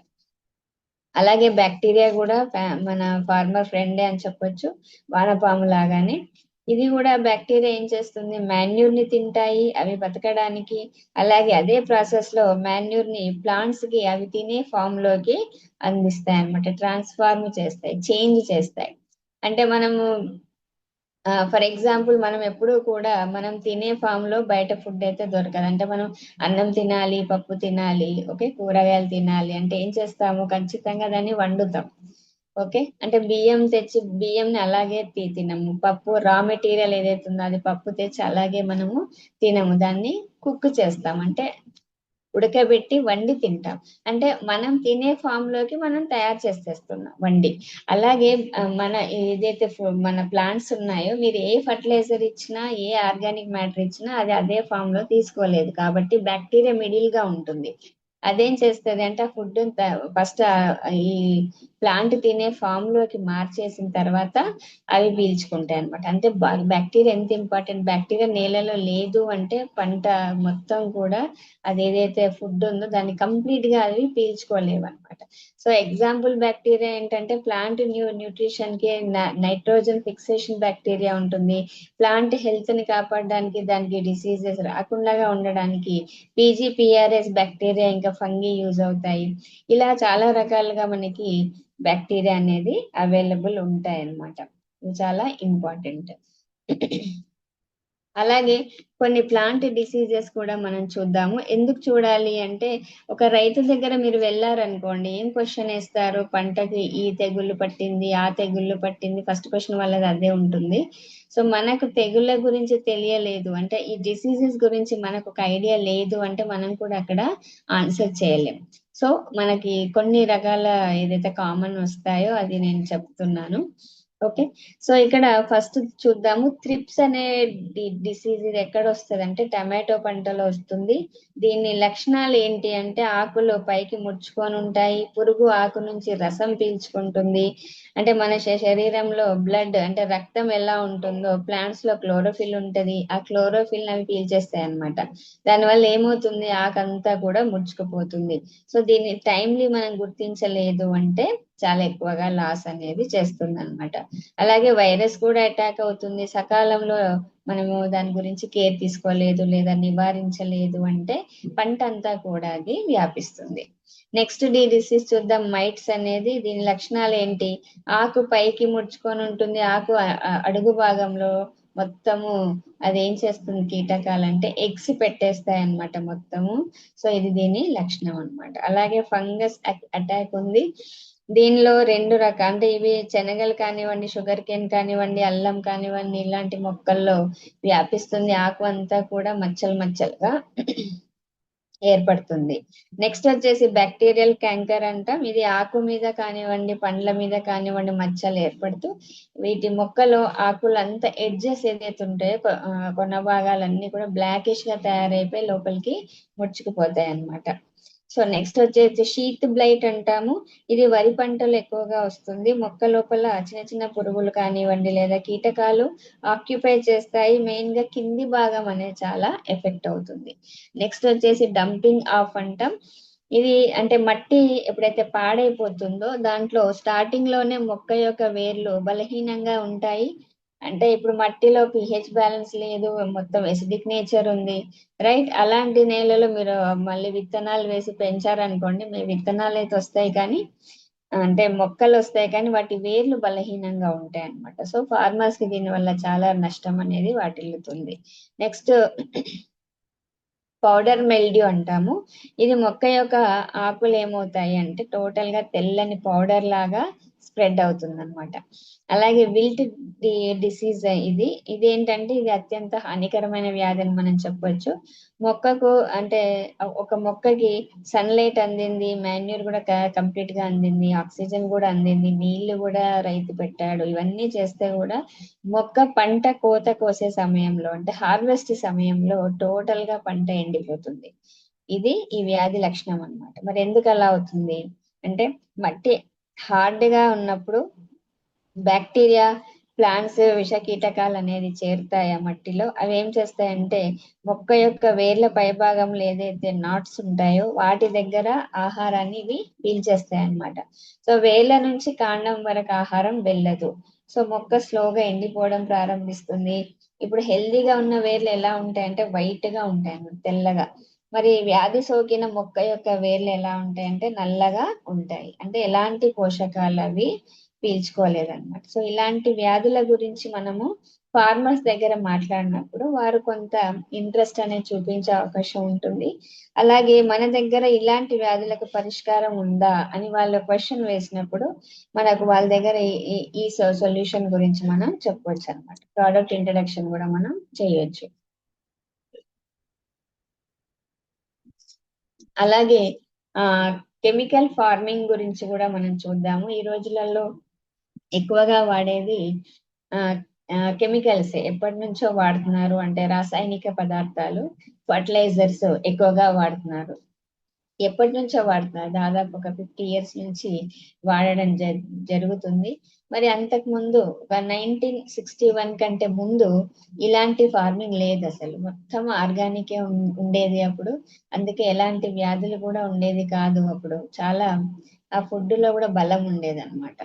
అలాగే బ్యాక్టీరియా కూడా మన ఫార్మర్ ఫ్రెండే అని చెప్పొచ్చు. వానపాము లాగానే ఇది కూడా బ్యాక్టీరియా ఏం చేస్తుంది, మాన్యూర్ ని తింటాయి అవి బతకడానికి. అలాగే అదే ప్రాసెస్ లో మాన్యూర్ ని ప్లాంట్స్ కి అవి తినే ఫామ్ లోకి అందిస్తాయి అన్నమాట, ట్రాన్స్ఫార్మ్ చేస్తాయి, చేంజ్ చేస్తాయి. అంటే మనము ఫర్ ఎగ్జాంపుల్ మనం ఎప్పుడూ కూడా మనం తినే ఫామ్ లో బయట ఫుడ్ అయితే దొరకదు. అంటే మనం అన్నం తినాలి, పప్పు తినాలి, ఓకే, కూరగాయలు తినాలి అంటే ఏం చేస్తాము, ఖచ్చితంగా దాన్ని వండుతాం. ఓకే, అంటే బియ్యం తెచ్చి బియ్యంని అలాగే తినము. పప్పు రా మెటీరియల్ ఏదైతే ఉందో అది పప్పు తెచ్చి అలాగే మనము తినము, దాన్ని కుక్ చేస్తాం, అంటే ఉడకబెట్టి వండి తింటాం. అంటే మనం తినే ఫామ్ లోకి మనం తయారు చేసేస్తున్నాం వండి. అలాగే మన ఏదైతే మన ప్లాంట్స్ ఉన్నాయో మీరు ఏ ఫర్టిలైజర్ ఇచ్చినా ఏ ఆర్గానిక్ మ్యాటర్ ఇచ్చినా అది అదే ఫామ్ లో తీసుకోలేదు, కాబట్టి బ్యాక్టీరియా మిడిల్ గా ఉంటుంది. అదేం చేస్తుంది అంటే ఆ ఫుడ్ ఫస్ట్ ఈ ప్లాంట్ తినే ఫామ్ లోకి మార్చేసిన తర్వాత అవి పీల్చుకుంటాయి అనమాట. అంటే బ్యాక్టీరియా ఎంత ఇంపార్టెంట్, బ్యాక్టీరియా నేలలో లేదు అంటే పంట మొత్తం కూడా అది ఏదైతే ఫుడ్ ఉందో దాన్ని కంప్లీట్ గా అవి పీల్చుకోలేవు అనమాట. సో ఎగ్జాంపుల్ బ్యాక్టీరియా ఏంటంటే ప్లాంట్ న్యూట్రిషన్ కి నైట్రోజన్ ఫిక్సేషన్ బ్యాక్టీరియా ఉంటుంది. ప్లాంట్ హెల్త్ ని కాపాడడానికి, దానికి డిసీజెస్ రాకుండా ఉండడానికి పీజీపీఆర్ఎస్ బ్యాక్టీరియా ఇంకా ఫంగీ యూజ్ అవుతాయి. ఇలా చాలా రకాలుగా మనకి బ్యాక్టీరియా అనేది అవైలబుల్ ఉంటాయి అన్నమాట. ఇవి చాలా ఇంపార్టెంట్. అలాగే కొన్ని ప్లాంట్ డిసీజెస్ కూడా మనం చూద్దాము. ఎందుకు చూడాలి అంటే ఒక రైతు దగ్గర మీరు వెళ్ళారనుకోండి, ఏం క్వశ్చన్ వేస్తారు, పంటకి ఈ తెగుళ్ళు పట్టింది, ఆ తెగుళ్ళు పట్టింది, ఫస్ట్ క్వశ్చన్ వాళ్ళది అదే ఉంటుంది. సో మనకు తెగుళ్ళ గురించి తెలియలేదు అంటే ఈ డిసీజెస్ గురించి మనకు ఒక ఐడియా లేదు అంటే మనం కూడా అక్కడ ఆన్సర్ చేయలేం. సో మనకి కొన్ని రకాల ఏదైతే కామన్ వస్తాయో అది నేను చెప్తున్నాను. ఓకే, సో ఇక్కడ ఫస్ట్ చూద్దాము థ్రిప్స్ అనే డిసీజ్. ఇది ఎక్కడ వస్తుంది అంటే టమాటో పంటలో వస్తుంది. దీని లక్షణాలు ఏంటి అంటే ఆకులు పైకి ముడుచుకొని ఉంటాయి, పురుగు ఆకు నుంచి రసం పీల్చుకుంటుంది. అంటే మన శరీరంలో బ్లడ్ అంటే రక్తం ఎలా ఉంటుందో ప్లాంట్స్ లో క్లోరోఫిల్ ఉంటది, ఆ క్లోరోఫిల్ అవి పీల్చేస్తాయి అనమాట. దానివల్ల ఏమవుతుంది, ఆకంతా కూడా ముడుచుకుపోతుంది. సో దీన్ని టైమ్లీ మనం గుర్తించలేదు అంటే చాలా ఎక్కువగా లాస్ అనేది చేస్తుంది అనమాట. అలాగే వైరస్ కూడా అటాక్ అవుతుంది. సకాలంలో మనము దాని గురించి కేర్ తీసుకోలేదు లేదా నివారించలేదు అంటే పంట అంతా కూడా అది వ్యాపిస్తుంది. నెక్స్ట్ డిసీజ్ చూద్దాం. మైట్స్ అనేది దీని లక్షణాలు ఏంటి? ఆకు పైకి ముడుచుకొని ఉంటుంది. ఆకు అడుగు భాగంలో మొత్తము అది ఏం చేస్తుంది కీటకాలంటే ఎగ్స్ పెట్టేస్తాయి అన్నమాట మొత్తము. సో ఇది దీని లక్షణం అన్నమాట. అలాగే ఫంగస్ అటాక్ ఉంది. దీనిలో రెండు రకాల అంటే ఇవి శనగలు కానివ్వండి, షుగర్ కేన్ కానివ్వండి, అల్లం కానివ్వండి, ఇలాంటి మొక్కల్లో వ్యాపిస్తుంది. ఆకు అంతా కూడా మచ్చలు మచ్చలుగా ఏర్పడుతుంది. నెక్స్ట్ వచ్చేసి బ్యాక్టీరియల్ క్యాంకర్ అంటాం. ఇది ఆకు మీద కానివ్వండి, పండ్ల మీద కానివ్వండి మచ్చలు ఏర్పడుతూ వీటి మొక్కలో ఆకులంతా ఎడ్జెస్ ఏదైతే ఉంటాయో కొన భాగాలన్నీ కూడా బ్లాకిష్ గా తయారైపోయి లోపలికి ముడుచుకుపోతాయి అన్నమాట. సో నెక్స్ట్ వచ్చేసి షీత్ బ్లైట్ అంటాము. ఇది వరి పంటలు ఎక్కువగా వస్తుంది. మొక్క లోపల చిన్న చిన్న పురుగులు కానివ్వండి లేదా కీటకాలు ఆక్యుపై చేస్తాయి. మెయిన్ గా కింది భాగం అనేది చాలా ఎఫెక్ట్ అవుతుంది. నెక్స్ట్ వచ్చేసి డంపింగ్ ఆఫ్ అంటాం. ఇది అంటే మట్టి ఎప్పుడైతే పాడైపోతుందో దాంట్లో స్టార్టింగ్ లోనే మొక్క యొక్క వేర్లు బలహీనంగా ఉంటాయి. అంటే ఇప్పుడు మట్టిలో పిహెచ్ బ్యాలెన్స్ లేదు, మొత్తం ఎసిడిక్ నేచర్ ఉంది, రైట్? అలాంటి నేలలో మీరు మళ్ళీ విత్తనాలు వేసి పెంచారనుకోండి, మీ విత్తనాలు అయితే వస్తాయి కానీ అంటే మొక్కలు వస్తాయి కానీ వాటి వేర్లు బలహీనంగా ఉంటాయి అన్నమాట. సో ఫార్మర్స్ కి దీని వల్ల చాలా నష్టం అనేది వాటిల్లుతుంది. నెక్స్ట్ పౌడర్ మెల్డ్యూ అంటాము. ఇది మొక్క యొక్క ఆకులు ఏమవుతాయి అంటే టోటల్ గా తెల్లని పౌడర్ లాగా స్ప్రెడ్ అవుతుంది అనమాట. అలాగే విల్ట్ డిసీజ్ ఇదేంటంటే ఇది అత్యంత హానికరమైన వ్యాధి అని మనం చెప్పొచ్చు. మొక్కకు అంటే ఒక మొక్కకి సన్లైట్ అందింది, మాన్యూర్ కూడా కంప్లీట్ గా అందింది, ఆక్సిజన్ కూడా అందింది, నీళ్లు కూడా రైతు పెట్టాడు, ఇవన్నీ చేస్తే కూడా మొక్క పంట కోత కోసే సమయంలో అంటే హార్వెస్ట్ సమయంలో టోటల్ గా పంట ఎండిపోతుంది. ఇది ఈ వ్యాధి లక్షణం అన్నమాట. మరి ఎందుకు అలా అవుతుంది అంటే మట్టి హార్డ్ గా ఉన్నప్పుడు బ్యాక్టీరియా, ప్లాంట్స్, విష కీటకాలు అనేది చేరుతాయి ఆ మట్టిలో. అవి ఏం చేస్తాయంటే మొక్క యొక్క వేర్ల పైభాగంలో ఏదైతే నాట్స్ ఉంటాయో వాటి దగ్గర ఆహారాన్ని ఇవి పీల్చేస్తాయి అన్నమాట. సో వేర్ల నుంచి కాండం వరకు ఆహారం వెళ్ళదు. సో మొక్క స్లోగా ఎండిపోవడం ప్రారంభిస్తుంది. ఇప్పుడు హెల్దీగా ఉన్న వేర్లు ఎలా ఉంటాయంటే వైట్ గా ఉంటాయి అన్నమాట, తెల్లగా. మరి వ్యాధి సోకిన మొక్క యొక్క వేర్లు ఎలా ఉంటాయంటే నల్లగా ఉంటాయి. అంటే ఎలాంటి పోషకాలు అవి పీల్చుకోలేదన్నమాట. సో ఇలాంటి వ్యాధుల గురించి మనము ఫార్మర్స్ దగ్గర మాట్లాడినప్పుడు వారు కొంత ఇంట్రెస్ట్ అనేది చూపించే అవకాశం ఉంటుంది. అలాగే మన దగ్గర ఇలాంటి వ్యాధులకు పరిష్కారం ఉందా అని వాళ్ళు క్వశ్చన్ వేసినప్పుడు మనకు వాళ్ళ దగ్గర ఈ సొల్యూషన్ గురించి మనం చెప్పవచ్చు అనమాట. ప్రోడక్ట్ ఇంట్రడక్షన్ కూడా మనం చేయొచ్చు. అలాగే కెమికల్ ఫార్మింగ్ గురించి కూడా మనం చూద్దాము. ఈ రోజులలో ఎక్కువగా వాడేది కెమికల్స్ ఎప్పటి నుంచో వాడుతున్నారు. అంటే రాసాయనిక పదార్థాలు, ఫర్టిలైజర్స్ ఎక్కువగా వాడుతున్నారు. ఎప్పటి నుంచో వాడుతున్నారు, దాదాపు ఒక 50 years నుంచి వాడడం జరుగుతుంది. మరి అంతకు ముందు ఒక 1961 కంటే ముందు ఇలాంటి ఫార్మింగ్ లేదు అసలు. మొత్తం ఆర్గానికే ఉండేది అప్పుడు. అందుకే ఎలాంటి వ్యాధులు కూడా ఉండేది కాదు. అప్పుడు చాలా ఆ ఫుడ్ లో కూడా బలం ఉండేది అనమాట.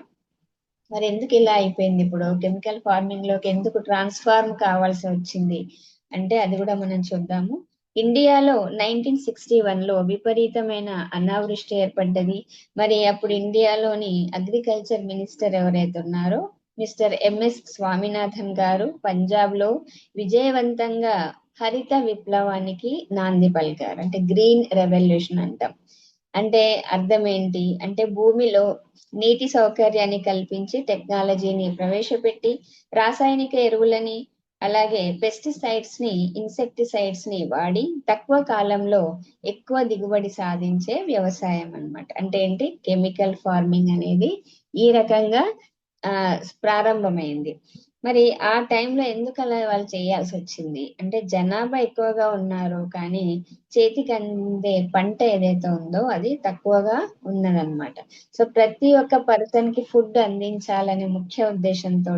మరి ఎందుకు ఇలా అయిపోయింది? ఇప్పుడు కెమికల్ ఫార్మింగ్ లోకి ఎందుకు ట్రాన్స్ఫార్మ్ కావాల్సి వచ్చింది అంటే అది కూడా మనం చూద్దాము. ఇండియాలో 1961 లో విపరీతమైన అనావృష్టి ఏర్పడ్డది. మరి అప్పుడు ఇండియాలోని అగ్రికల్చర్ మినిస్టర్ ఎవరైతే ఉన్నారో మిస్టర్ ఎంఎస్ స్వామినాథన్ గారు పంజాబ్ లో విజయవంతంగా హరిత విప్లవానికి నాంది పలికారు. అంటే గ్రీన్ రెవల్యూషన్ అంటాం. అంటే అర్థం ఏంటి అంటే భూమిలో నీటి సౌకర్యాన్ని కల్పించి టెక్నాలజీని ప్రవేశపెట్టి రాసాయనిక ఎరువులని అలాగే పెస్టిసైడ్స్ ని, ఇన్సెక్టిసైడ్స్ ని వాడి తక్కువ కాలంలో ఎక్కువ దిగుబడి సాధించే వ్యవసాయం అన్నమాట. అంటే ఏంటి? కెమికల్ ఫార్మింగ్ అనేది ఈ రకంగా ఆ ప్రారంభమైంది. మరి ఆ టైంలో ఎందుకు అలా వాళ్ళు చేయాల్సి వచ్చింది అంటే జనాభా ఎక్కువగా ఉన్నారు కానీ చేతికి అందే పంట ఏదైతే ఉందో అది తక్కువగా ఉన్నదన్నమాట. సో ప్రతి ఒక్క పర్సన్ కి ఫుడ్ అందించాలనే ముఖ్య ఉద్దేశంతో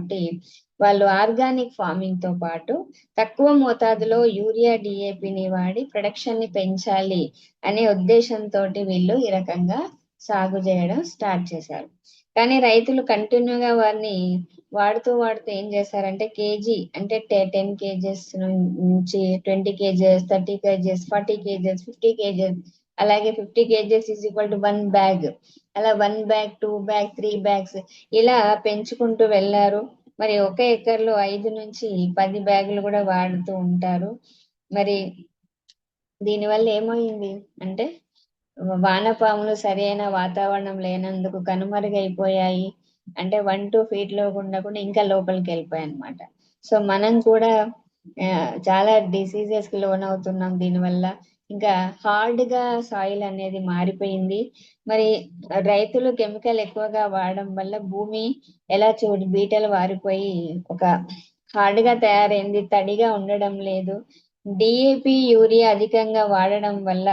వాళ్ళు ఆర్గానిక్ ఫార్మింగ్ తో పాటు తక్కువ మోతాదులో యూరియా, డిఏపిని వాడి ప్రొడక్షన్ ని పెంచాలి అనే ఉద్దేశంతో వీళ్ళు ఈ రకంగా సాగు చేయడం స్టార్ట్ చేశారు. కానీ రైతులు కంటిన్యూగా వారిని వాడుతూ ఏం చేస్తారంటే కేజీ అంటే 10 kgs నుంచి 20 kgs, 30 kgs, 40 kgs, 50 kgs, అలాగే 50 kgs is equal to 1 bag, అలా 1 బ్యాగ్, 2 బ్యాగ్, 3 బ్యాగ్స్ ఇలా పెంచుకుంటూ వెళ్ళారు. మరి ఒక ఎకర్లో 5 నుంచి 10 బ్యాగులు కూడా వాడుతూ ఉంటారు. మరి దీనివల్ల ఏమైంది అంటే వానపాములు సరైన వాతావరణం లేనందుకు కనుమరుగైపోయాయి. అంటే 1-2 feet లో ఉండకుండా ఇంకా లోపలికి వెళ్ళిపోయాయి అనమాట. సో మనం కూడా చాలా డిసీజెస్ కి లోన్ అవుతున్నాం దీనివల్ల. ఇంకా హార్డ్ గా సాయిల్ అనేది మారిపోయింది. మరి రైతులు కెమికల్ ఎక్కువగా వాడడం వల్ల భూమి ఎలా చూడు బీటలు వారిపోయి ఒక హార్డ్ గా తయారైంది, తడిగా ఉండడం లేదు. డిఏపి, యూరియా అధికంగా వాడడం వల్ల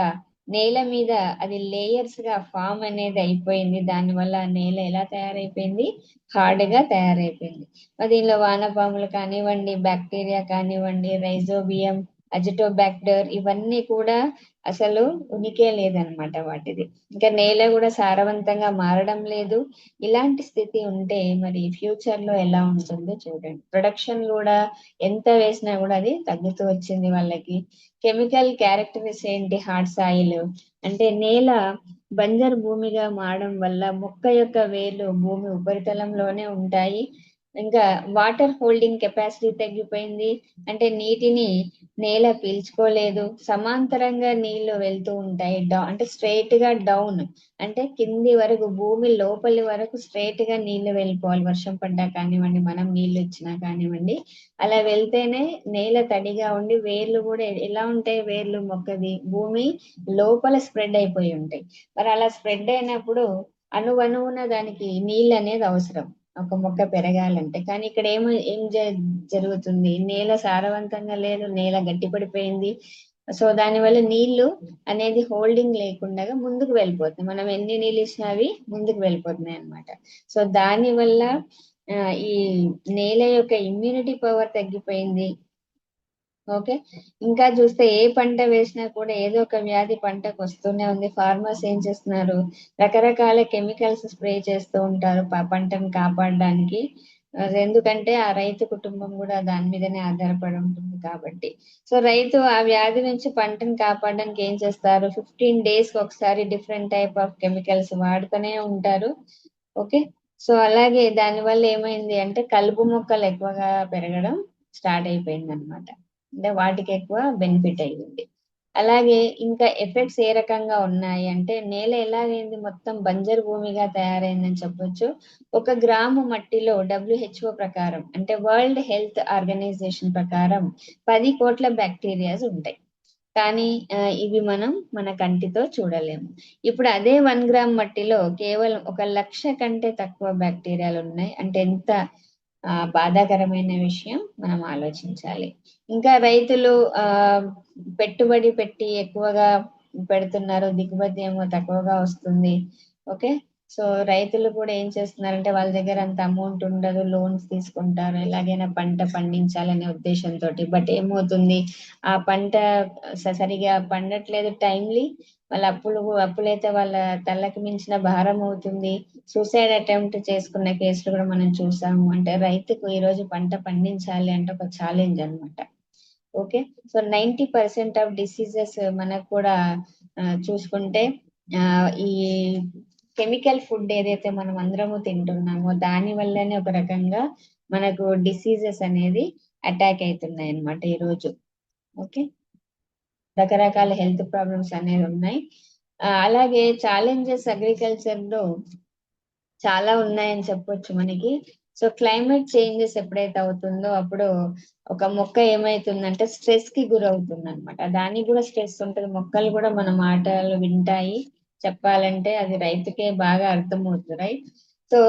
నేల మీద అది లేయర్స్ గా ఫామ్ అనేది అయిపోయింది. దానివల్ల నేల ఎలా తయారైపోయింది, హార్డ్ గా తయారైపోయింది. మరి దీనిలో వానపాములు కానివ్వండి, బ్యాక్టీరియా కానివ్వండి, రైజోబియం, అజిటోబాక్టర్ ఇవన్నీ కూడా అసలు ఉనికే లేదనమాట వాటిది. ఇంకా నేల కూడా సారవంతంగా మారడం లేదు. ఇలాంటి స్థితి ఉంటే మరి ఫ్యూచర్ లో ఎలా ఉంటుందో చూడండి. ప్రొడక్షన్ కూడా ఎంత వేసినా కూడా అది తగ్గుతూ వచ్చింది వాళ్ళకి. కెమికల్ క్యారెక్టరిస్ ఏంటి, హార్డ్ సాయిల్ అంటే నేల బంజరు భూమిగా మారడం వల్ల మొక్క యొక్క వేర్లు భూమి ఉపరితలంలోనే ఉంటాయి. ఇంకా వాటర్ హోల్డింగ్ కెపాసిటీ తగ్గిపోయింది. అంటే నీటిని నేల పీల్చుకోలేదు. సమాంతరంగా నీళ్లు వెళ్తూ ఉంటాయి, అంటే స్ట్రైట్ గా డౌన్, అంటే కింది వరకు భూమి లోపలి వరకు స్ట్రైట్ గా నీళ్లు వెళ్ళిపోవాలి. వర్షం పడ్డా కానివ్వండి, మనం నీళ్లు ఇచ్చినా కానివ్వండి, అలా వెళ్తేనే నేల తడిగా ఉండి వేర్లు కూడా ఎలా ఉంటాయి, వేర్లు మొక్కది భూమి లోపల స్ప్రెడ్ అయిపోయి ఉంటాయి. మరి అలా స్ప్రెడ్ అయినప్పుడు అణువణువున దానికి నీళ్ళు అనేది అవసరం ఒక మొక్క పెరగాలంటే. కానీ ఇక్కడ జరుగుతుంది, నేల సారవంతంగా లేదు, నేల గట్టిపడిపోయింది. సో దానివల్ల నీళ్లు అనేది హోల్డింగ్ లేకుండా ముందుకు వెళ్ళిపోతుంది. మనం ఎన్ని నీళ్ళు ఇచ్చినా అవి ముందుకు వెళ్ళిపోతున్నాయి అన్నమాట. సో దాని వల్ల ఈ నేల యొక్క ఇమ్యూనిటీ పవర్ తగ్గిపోయింది. ఓకే, ఇంకా చూస్తే ఏ పంట వేసినా కూడా ఏదో ఒక వ్యాధి పంటకు వస్తూనే ఉంది. ఫార్మర్స్ ఏం చేస్తున్నారు, రకరకాల కెమికల్స్ స్ప్రే చేస్తూ ఉంటారు పంటను కాపాడడానికి. ఎందుకంటే ఆ రైతు కుటుంబం కూడా దాని మీదనే ఆధారపడి ఉంటుంది కాబట్టి. సో రైతు ఆ వ్యాధి నుంచి పంటను కాపాడడానికి ఏం చేస్తారు, 15 days ఒకసారి డిఫరెంట్ టైప్ ఆఫ్ కెమికల్స్ వాడుతూనే ఉంటారు. ఓకే, సో అలాగే దానివల్ల ఏమైంది అంటే కలుపు మొక్కలు ఎక్కువగా పెరగడం స్టార్ట్ అయిపోయింది అనమాట. అంటే వాటికి ఎక్కువ బెనిఫిట్ అయ్యింది. అలాగే ఇంకా ఎఫెక్ట్స్ ఏ రకంగా ఉన్నాయి అంటే నేల ఎలాగైంది, మొత్తం బంజరు భూమిగా తయారైందని చెప్పొచ్చు. 1 గ్రాము మట్టిలో WHO ప్రకారం, అంటే వరల్డ్ హెల్త్ ఆర్గనైజేషన్ ప్రకారం 10 కోట్ల బ్యాక్టీరియాస్ ఉంటాయి. కానీ ఇవి మనం మన కంటితో చూడలేము. ఇప్పుడు అదే 1 గ్రామ్ మట్టిలో కేవలం 1 లక్ష కంటే తక్కువ బ్యాక్టీరియాలు ఉన్నాయి. అంటే ఎంత బాధాకరమైన విషయం, మనం ఆలోచించాలి. ఇంకా రైతులు పెట్టుబడి పెట్టి ఎక్కువగా పెడుతున్నారు, దిగుబడి ఏమో తక్కువగా వస్తుంది. ఓకే, సో రైతులు కూడా ఏం చేస్తున్నారంటే వాళ్ళ దగ్గర అంత అమౌంట్ ఉండదు, లోన్స్ తీసుకుంటారు ఎలాగైనా పంట పండించాలనే ఉద్దేశంతో. బట్ ఏమవుతుంది, ఆ పంట సరిగా పండట్లేదు టైమ్లీ, వాళ్ళ అప్పులైతే వాళ్ళ తలకి మించిన భారం అవుతుంది. సూసైడ్ అటెంప్ట్ చేసుకున్న కేసులు కూడా మనం చూసాము. అంటే రైతుకు ఈ రోజు పంట పండించాలి అంటే ఒక ఛాలెంజ్ అన్నమాట. ఓకే, సో 90% ఆఫ్ డిసీజెస్ మనకు కూడా చూసుకుంటే ఈ కెమికల్ ఫుడ్ ఏదైతే మనం అందరము తింటున్నామో దాని వల్లనే ఒక రకంగా మనకు డిసీజెస్ అనేది అటాక్ అవుతున్నాయి అన్నమాట ఈ రోజు. ఓకే, రకరకాల హెల్త్ ప్రాబ్లమ్స్ అనేవి ఉన్నాయి. అలాగే ఛాలెంజెస్ అగ్రికల్చర్ లో చాలా ఉన్నాయని చెప్పొచ్చు మనకి. సో క్లైమేట్ చేంజెస్ ఎప్పుడైతే అవుతుందో అప్పుడు ఒక మొక్క ఏమైతుందంటే స్ట్రెస్ కి గురవుతుంది అనమాట. దానికి కూడా స్ట్రెస్ ఉంటుంది, మొక్కలు కూడా మన మాటలు వింటాయి. చెప్పాలంటే అది రైతుకే బాగా అర్థమవుతుంది, రైట్? సో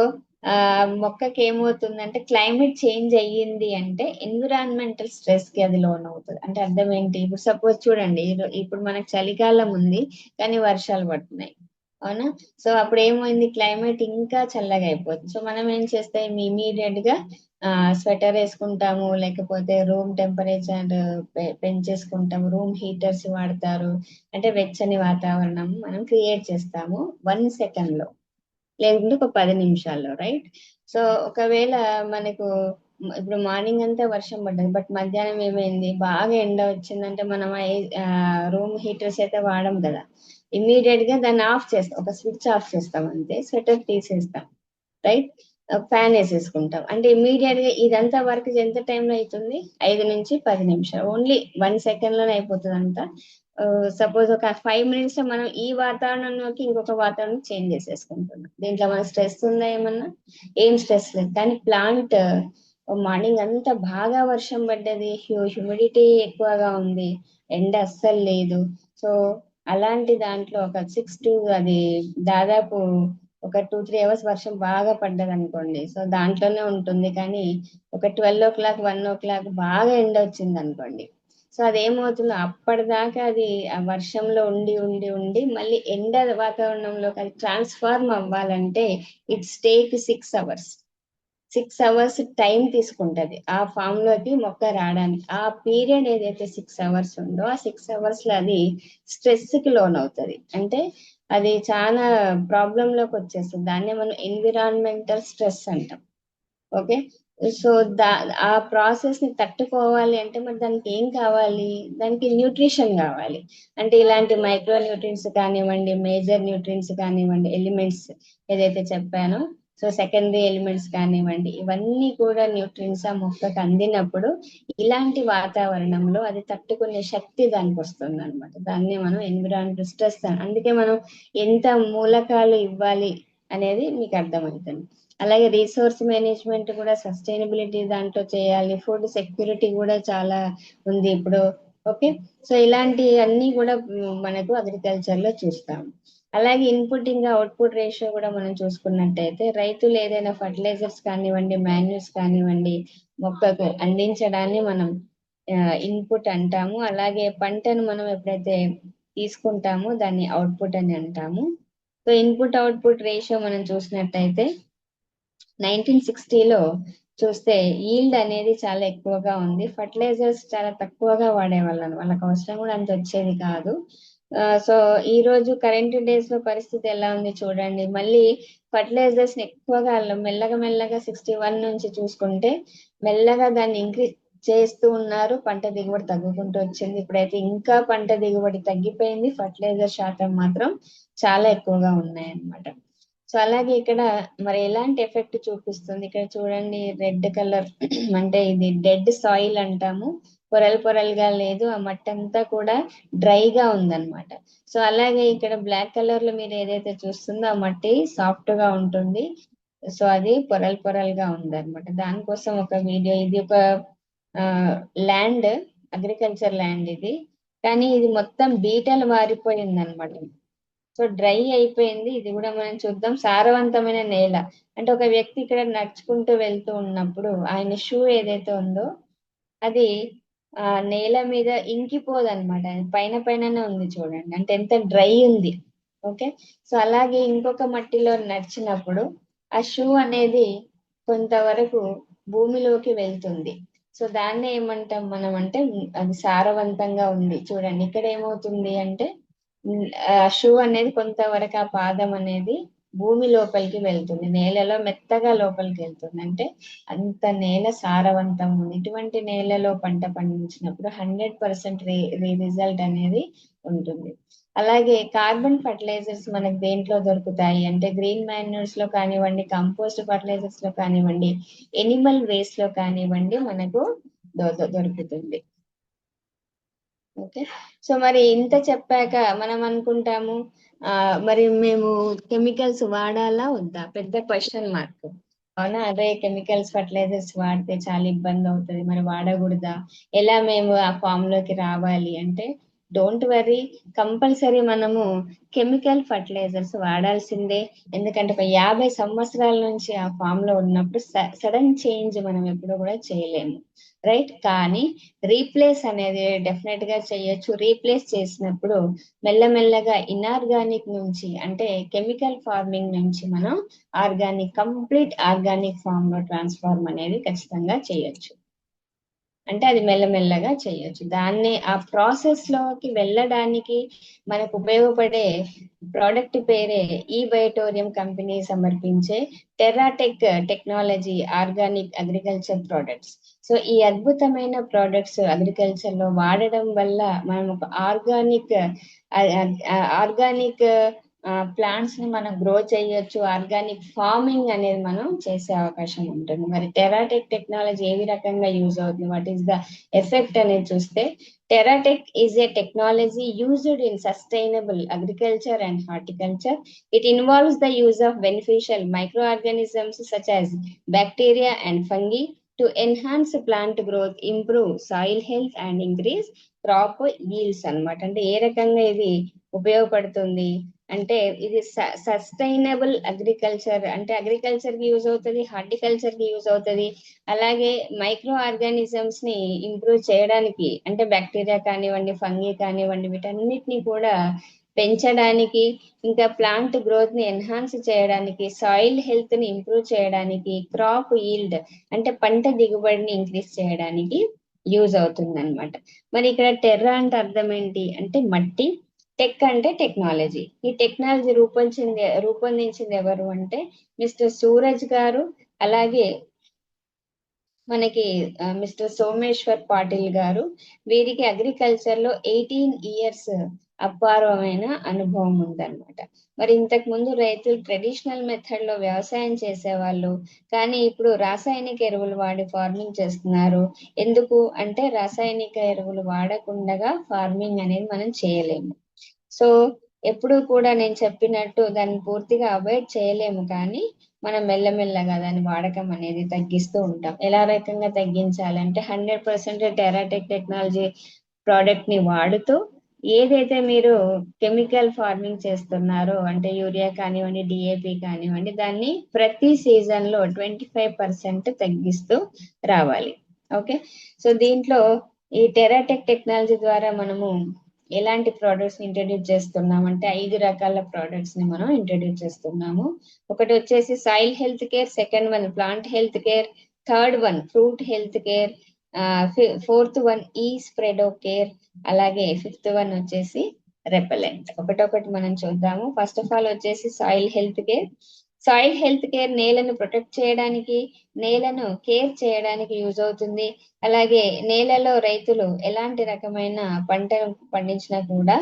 మొక్కకి ఏమవుతుందంటే క్లైమేట్ చేంజ్ అయ్యింది అంటే ఎన్విరాన్మెంటల్ స్ట్రెస్ కి అది లోన్ అవుతుంది. అంటే అర్థం ఏంటి, ఇప్పుడు సపోజ్ చూడండి, ఇప్పుడు మనకు చలికాలం ఉంది కానీ వర్షాలు పడుతున్నాయి, అవునా? సో అప్పుడు ఏమైంది, క్లైమేట్ ఇంకా చల్లగా అయిపోతుంది. సో మనం ఏం చేస్తాం, ఇమీడియట్ గా స్వెటర్ వేసుకుంటాము, లేకపోతే రూమ్ టెంపరేచర్ పెంచేసుకుంటాము, రూమ్ హీటర్స్ వాడతారు. అంటే వెచ్చని వాతావరణం మనం క్రియేట్ చేస్తాము 1 సెకండ్ లో. లేకుంటే ఒక 10 నిమిషాల్లో, రైట్? సో ఒకవేళ మనకు ఇప్పుడు మార్నింగ్ అంతా వర్షం పడ్డది, బట్ మధ్యాహ్నం ఏమైంది, బాగా ఎండ వచ్చిందంటే మనం రూమ్ హీటర్స్ అయితే వాడం కదా, ఇమ్మీడియట్ గా దాన్ని ఆఫ్ చేస్తాం, ఒక స్విచ్ ఆఫ్ చేస్తాం అంతే, స్వెటర్ తీసేస్తాం, రైట్? ఫ్యాన్ వేసేసుకుంటాం, అంటే ఇమ్మీడియట్ గా ఇదంతా వర్క్ ఎంత టైంలో అవుతుంది, 5 నుంచి 10 నిమిషాలు, ఓన్లీ 1 సెకండ్ లోనే అయిపోతుంది అంతా. సపోజ్ ఒక 5 మినిట్స్ లో మనం ఈ వాతావరణంలోకి ఇంకొక వాతావరణం చేంజ్ చేసేసుకుంటున్నాం. దీంట్లో మన స్ట్రెస్ ఉందా ఏమన్నా? ఏం స్ట్రెస్ లేదు. కానీ ప్లాంట్ మార్నింగ్ అంతా బాగా వర్షం పడ్డది, హ్యూమిడిటీ ఎక్కువగా ఉంది, ఎండ అస్సలు లేదు. సో అలాంటి దాంట్లో ఒక 6 to అది దాదాపు ఒక 2-3 అవర్స్ వర్షం బాగా పడ్డది అనుకోండి, సో దాంట్లోనే ఉంటుంది. కానీ ఒక 12 o'clock 1 o'clock బాగా ఎండ వచ్చింది అనుకోండి, సో అదేమవుతుందో అప్పటిదాకా అది ఆ వర్షంలో ఉండి ఉండి ఉండి మళ్ళీ ఎండ వాతావరణంలోకి అది ట్రాన్స్ఫార్మ్ అవ్వాలంటే it's take 6 hours. 6 hours time తీసుకుంటది ఆ ఫామ్ లోకి మొక్క రావడానికి. ఆ పీరియడ్ ఏదైతే 6 అవర్స్ ఉందో ఆ 6 అవర్స్ లో అది స్ట్రెస్ కి లోన్ అవుతుంది. అంటే అది చాలా ప్రాబ్లం లోకి వచ్చేస్తుంది. దాన్నే మనం ఎన్విరాన్మెంటల్ స్ట్రెస్ అంటాం. ఓకే. సో దా ఆ ప్రాసెస్ ని తట్టుకోవాలి అంటే మరి దానికి ఏం కావాలి, దానికి న్యూట్రిషన్ కావాలి. అంటే ఇలాంటి మైక్రో న్యూట్రియన్స్ కానివ్వండి, మేజర్ న్యూట్రియన్స్ కానివ్వండి, ఎలిమెంట్స్ ఏదైతే చెప్పానో, సో సెకండరీ ఎలిమెంట్స్ కానివ్వండి, ఇవన్నీ కూడా న్యూట్రియన్స్ ఆ మొక్కకు అందినప్పుడు ఇలాంటి వాతావరణంలో అది తట్టుకునే శక్తి దానికి వస్తుంది అనమాట. దాన్ని మనం ఎన్విరాన్మెంటల్ స్ట్రెస్. అందుకే మనం ఎంత మూలకాలు ఇవ్వాలి అనేది మీకు అర్థమవుతుంది. అలాగే రీసోర్స్ మేనేజ్మెంట్ కూడా సస్టైనబిలిటీ దాంట్లో చేయాలి. ఫుడ్ సెక్యూరిటీ కూడా చాలా ఉంది ఇప్పుడు. ఓకే. సో ఇలాంటి అన్ని కూడా మనకు అగ్రికల్చర్ లో చూస్తాం. అలాగే ఇన్పుట్ ఇంకా అవుట్పుట్ రేషియో కూడా మనం చూసుకున్నట్టయితే రైతులు ఏదైనా ఫర్టిలైజర్స్ కానివ్వండి, మాన్యూర్స్ కానివ్వండి మొక్కకు అందించడాన్ని మనం ఇన్పుట్ అంటాము. అలాగే పంటను మనం ఎప్పుడైతే తీసుకుంటామో దాన్ని అవుట్పుట్ అని అంటాము. సో ఇన్పుట్ అవుట్పుట్ రేషియో మనం చూసినట్టయితే 1960లో చూస్తే ఈల్డ్ అనేది చాలా ఎక్కువగా ఉంది. ఫర్టిలైజర్స్ చాలా తక్కువగా వాడేవాళ్ళం, వాళ్ళకి అవసరం కూడా అంత వచ్చేది కాదు. సో ఈ రోజు కరెంట్ డేస్ లో పరిస్థితి ఎలా ఉంది చూడండి. మళ్ళీ ఫర్టిలైజర్స్ ఎక్కువగా మెల్లగా మెల్లగా 61 నుంచి చూసుకుంటే మెల్లగా దాన్ని ఇంక్రీజ్ చేస్తూ ఉన్నారు. పంట దిగుబడి తగ్గుకుంటూ వచ్చింది. ఇప్పుడైతే ఇంకా పంట దిగుబడి తగ్గిపోయింది, ఫర్టిలైజర్ శాతం మాత్రం చాలా ఎక్కువగా ఉన్నాయన్నమాట. సో అలాగే ఇక్కడ మరి ఎలాంటి ఎఫెక్ట్ చూపిస్తుంది, ఇక్కడ చూడండి రెడ్ కలర్ అంటే ఇది డెడ్ సాయిల్ అంటాము. పొరలు పొరలుగా లేదు, ఆ మట్టి అంతా కూడా డ్రైగా ఉందన్నమాట. సో అలాగే ఇక్కడ బ్లాక్ కలర్ లో మీరు ఏదైతే చూస్తుందో ఆ మట్టి సాఫ్ట్ గా ఉంటుంది. సో అది పొరలు పొరలుగా ఉందన్నమాట. దానికోసం ఒక వీడియో, ఇది ఒక ల్యాండ్, అగ్రికల్చర్ ల్యాండ్ ఇది, కానీ ఇది మొత్తం బీటలు వారిపోయింది అనమాట. సో డ్రై అయిపోయింది. ఇది కూడా మనం చూద్దాం. సారవంతమైన నేల అంటే ఒక వ్యక్తి ఇక్కడ నడుచుకుంటూ వెళ్తూ ఉన్నప్పుడు ఆయన షూ ఏదైతే ఉందో అది ఆ నేల మీద ఇంకిపోదు అనమాట, పైన పైననే ఉంది చూడండి, అంటే ఎంత డ్రై ఉంది. ఓకే. సో అలాగే ఇంకొక మట్టిలో నడిచినప్పుడు ఆ షూ అనేది కొంతవరకు భూమిలోకి వెళ్తుంది. సో దాన్ని ఏమంటాం మనం అంటే అది సారవంతంగా ఉంది. చూడండి ఇక్కడ ఏమవుతుంది అంటే ఆ షూ అనేది కొంతవరకు ఆ పాదం అనేది భూమి లోపలికి వెళ్తుంది, నేలలో మెత్తగా లోపలికి వెళ్తుంది. అంటే అంత నేల సారవంతం ఉంది. ఇటువంటి నేలలో పంట పండించినప్పుడు 100% రిజల్ట్ అనేది ఉంటుంది. అలాగే కార్బన్ ఫర్టిలైజర్స్ మనకు దేంట్లో దొరుకుతాయి అంటే గ్రీన్ మాన్యూర్స్ లో కానివ్వండి, కంపోస్ట్ ఫర్టిలైజర్స్ లో కానివ్వండి, ఎనిమల్ వేస్ట్ లో కానివ్వండి మనకు దొరుకుతుంది. ఓకే. సో మరి ఇంత చెప్పాక మనం అనుకుంటాము మరి మేము కెమికల్స్ వాడాలా వద్దా, పెద్ద క్వశ్చన్ మార్క్. అవునా, అదే కెమికల్స్ ఫర్టిలైజర్స్ వాడితే చాలా ఇబ్బంది అవుతుంది, మరి వాడకూడదా, ఎలా మేము ఆ ఫామ్ లోకి రావాలి అంటే డోంట్ వరీ, కంపల్సరీ మనము కెమికల్ ఫర్టిలైజర్స్ వాడాల్సిందే. ఎందుకంటే ఒక 50 సంవత్సరాల నుంచి ఆ ఫామ్ లో ఉన్నప్పుడు సడన్ చేంజ్ మనం ఎప్పుడు కూడా చేయలేము, రైట్? కానీ రీప్లేస్ అనేది డెఫినెట్ గా చేయొచ్చు. రీప్లేస్ చేసినప్పుడు మెల్లమెల్లగా ఇన్ఆర్గానిక్ నుంచి అంటే కెమికల్ ఫార్మింగ్ నుంచి మనం ఆర్గానిక్, కంప్లీట్ ఆర్గానిక్ ఫామ్ లో ట్రాన్స్ఫార్మ్ అనేది ఖచ్చితంగా చేయొచ్చు. అంటే అది మెల్లమెల్లగా చేయొచ్చు. దాన్ని ఆ ప్రాసెస్ లోకి వెళ్ళడానికి మనకు ఉపయోగపడే ప్రోడక్ట్ పేరే ఈ బయోటోరియం కంపెనీ సమర్పించే Terratech technology organic agriculture products. So ఈ అద్భుతమైన ప్రోడక్ట్స్ అగ్రికల్చర్ లో వాడడం వల్ల మనం ఒక ఆర్గానిక్ ప్లాంట్స్ ని మనం గ్రో చేయొచ్చు. ఆర్గానిక్ ఫార్మింగ్ అనేది మనం చేసే అవకాశం ఉంటుంది. మరి టెరాటెక్ టెక్నాలజీ ఏ రకంగా యూజ్ అవుతుంది, వాట్ ఈస్ ద ఎఫెక్ట్ అనేది చూస్తే, Terratech is a technology used in sustainable agriculture and horticulture. It involves the use of beneficial microorganisms such as bacteria and fungi to enhance plant growth, improve soil health and increase crop yields అన్నమాట. అంటే ఏ రకంగా ఇది ఉపయోగపడుతుంది అంటే, ఇది sustainable agriculture అంటే agriculture కి use అవుతుంది, హార్టికల్చర్ కి యూజ్ అవుతుంది. అలాగే మైక్రో ఆర్గానిజమ్స్ ని ఇంప్రూవ్ చేయడానికి అంటే బ్యాక్టీరియా కానివ్వండి, ఫంగి కానివ్వండి, వీటన్నిటిని కూడా పెంచడానికి, ఇంకా ప్లాంట్ గ్రోత్ ని ఎన్హాన్స్ చేయడానికి, సాయిల్ హెల్త్ ని ఇంప్రూవ్ చేయడానికి, క్రాప్ ఈల్డ్ అంటే పంట దిగుబడిని ఇంక్రీజ్ చేయడానికి యూజ్ అవుతుంది అనమాట. మరి ఇక్కడ టెర్రా అంటే అర్థం ఏంటి అంటే మట్టి, టెక్ అంటే టెక్నాలజీ. ఈ టెక్నాలజీ రూపొందించింది ఎవరు అంటే మిస్టర్ సూరజ్ గారు, అలాగే మనకి మిస్టర్ సోమేశ్వర్ పాటిల్ గారు. వీరికి అగ్రికల్చర్ లో 18 ఇయర్స్ అపారమైన అనుభవం ఉందన్నమాట. మరి ఇంతకు ముందు రైతులు ట్రెడిషనల్ మెథడ్ లో వ్యవసాయం చేసేవాళ్ళు, కానీ ఇప్పుడు రాసాయనిక ఎరువులు వాడి ఫార్మింగ్ చేస్తున్నారు. ఎందుకు అంటే రాసాయనిక ఎరువులు వాడకుండా ఫార్మింగ్ అనేది మనం చేయలేము. సో ఎప్పుడు కూడా నేను చెప్పినట్టు దాన్ని పూర్తిగా అవాయిడ్ చేయలేము, కానీ మనం మెల్లమెల్లగా దాని వాడకం అనేది తగ్గిస్తూ ఉంటాం. ఎలా రకంగా తగ్గించాలంటే 100% టెరాటెక్ టెక్నాలజీ ప్రోడక్ట్ ని వాడుతూ, ఏదైతే మీరు కెమికల్ ఫార్మింగ్ చేస్తున్నారో అంటే యూరియా కానివ్వండి, డిఏపి కానివ్వండి, దాన్ని ప్రతి సీజన్ లో 25% తగ్గిస్తూ రావాలి. ఓకే, సో దీంట్లో ఈ టెరాటెక్ టెక్నాలజీ ద్వారా మనము ఎలాంటి ప్రోడక్ట్స్ ఇంట్రడ్యూస్ చేస్తున్నాం అంటే 5 రకాల ప్రోడక్ట్స్ ని మనం ఇంట్రడ్యూస్ చేస్తున్నాము. ఒకటి వచ్చేసి soil health care, second one plant health care, third one fruit health care, fourth one ఈ స్ప్రెడో కేర్, అలాగే ఫిఫ్త్ వన్ వచ్చేసి రెపెలెంట్. ఒకటొకటి మనం చూద్దాము. ఫస్ట్ ఆఫ్ ఆల్ వచ్చేసి soil health care. Soil health care నేలను ప్రొటెక్ట్ చేయడానికి, నేలను కేర్ చేయడానికి యూజ్ అవుతుంది. అలాగే నేలలో రైతులు ఎలాంటి రకమైన పంటను పండించినా కూడా,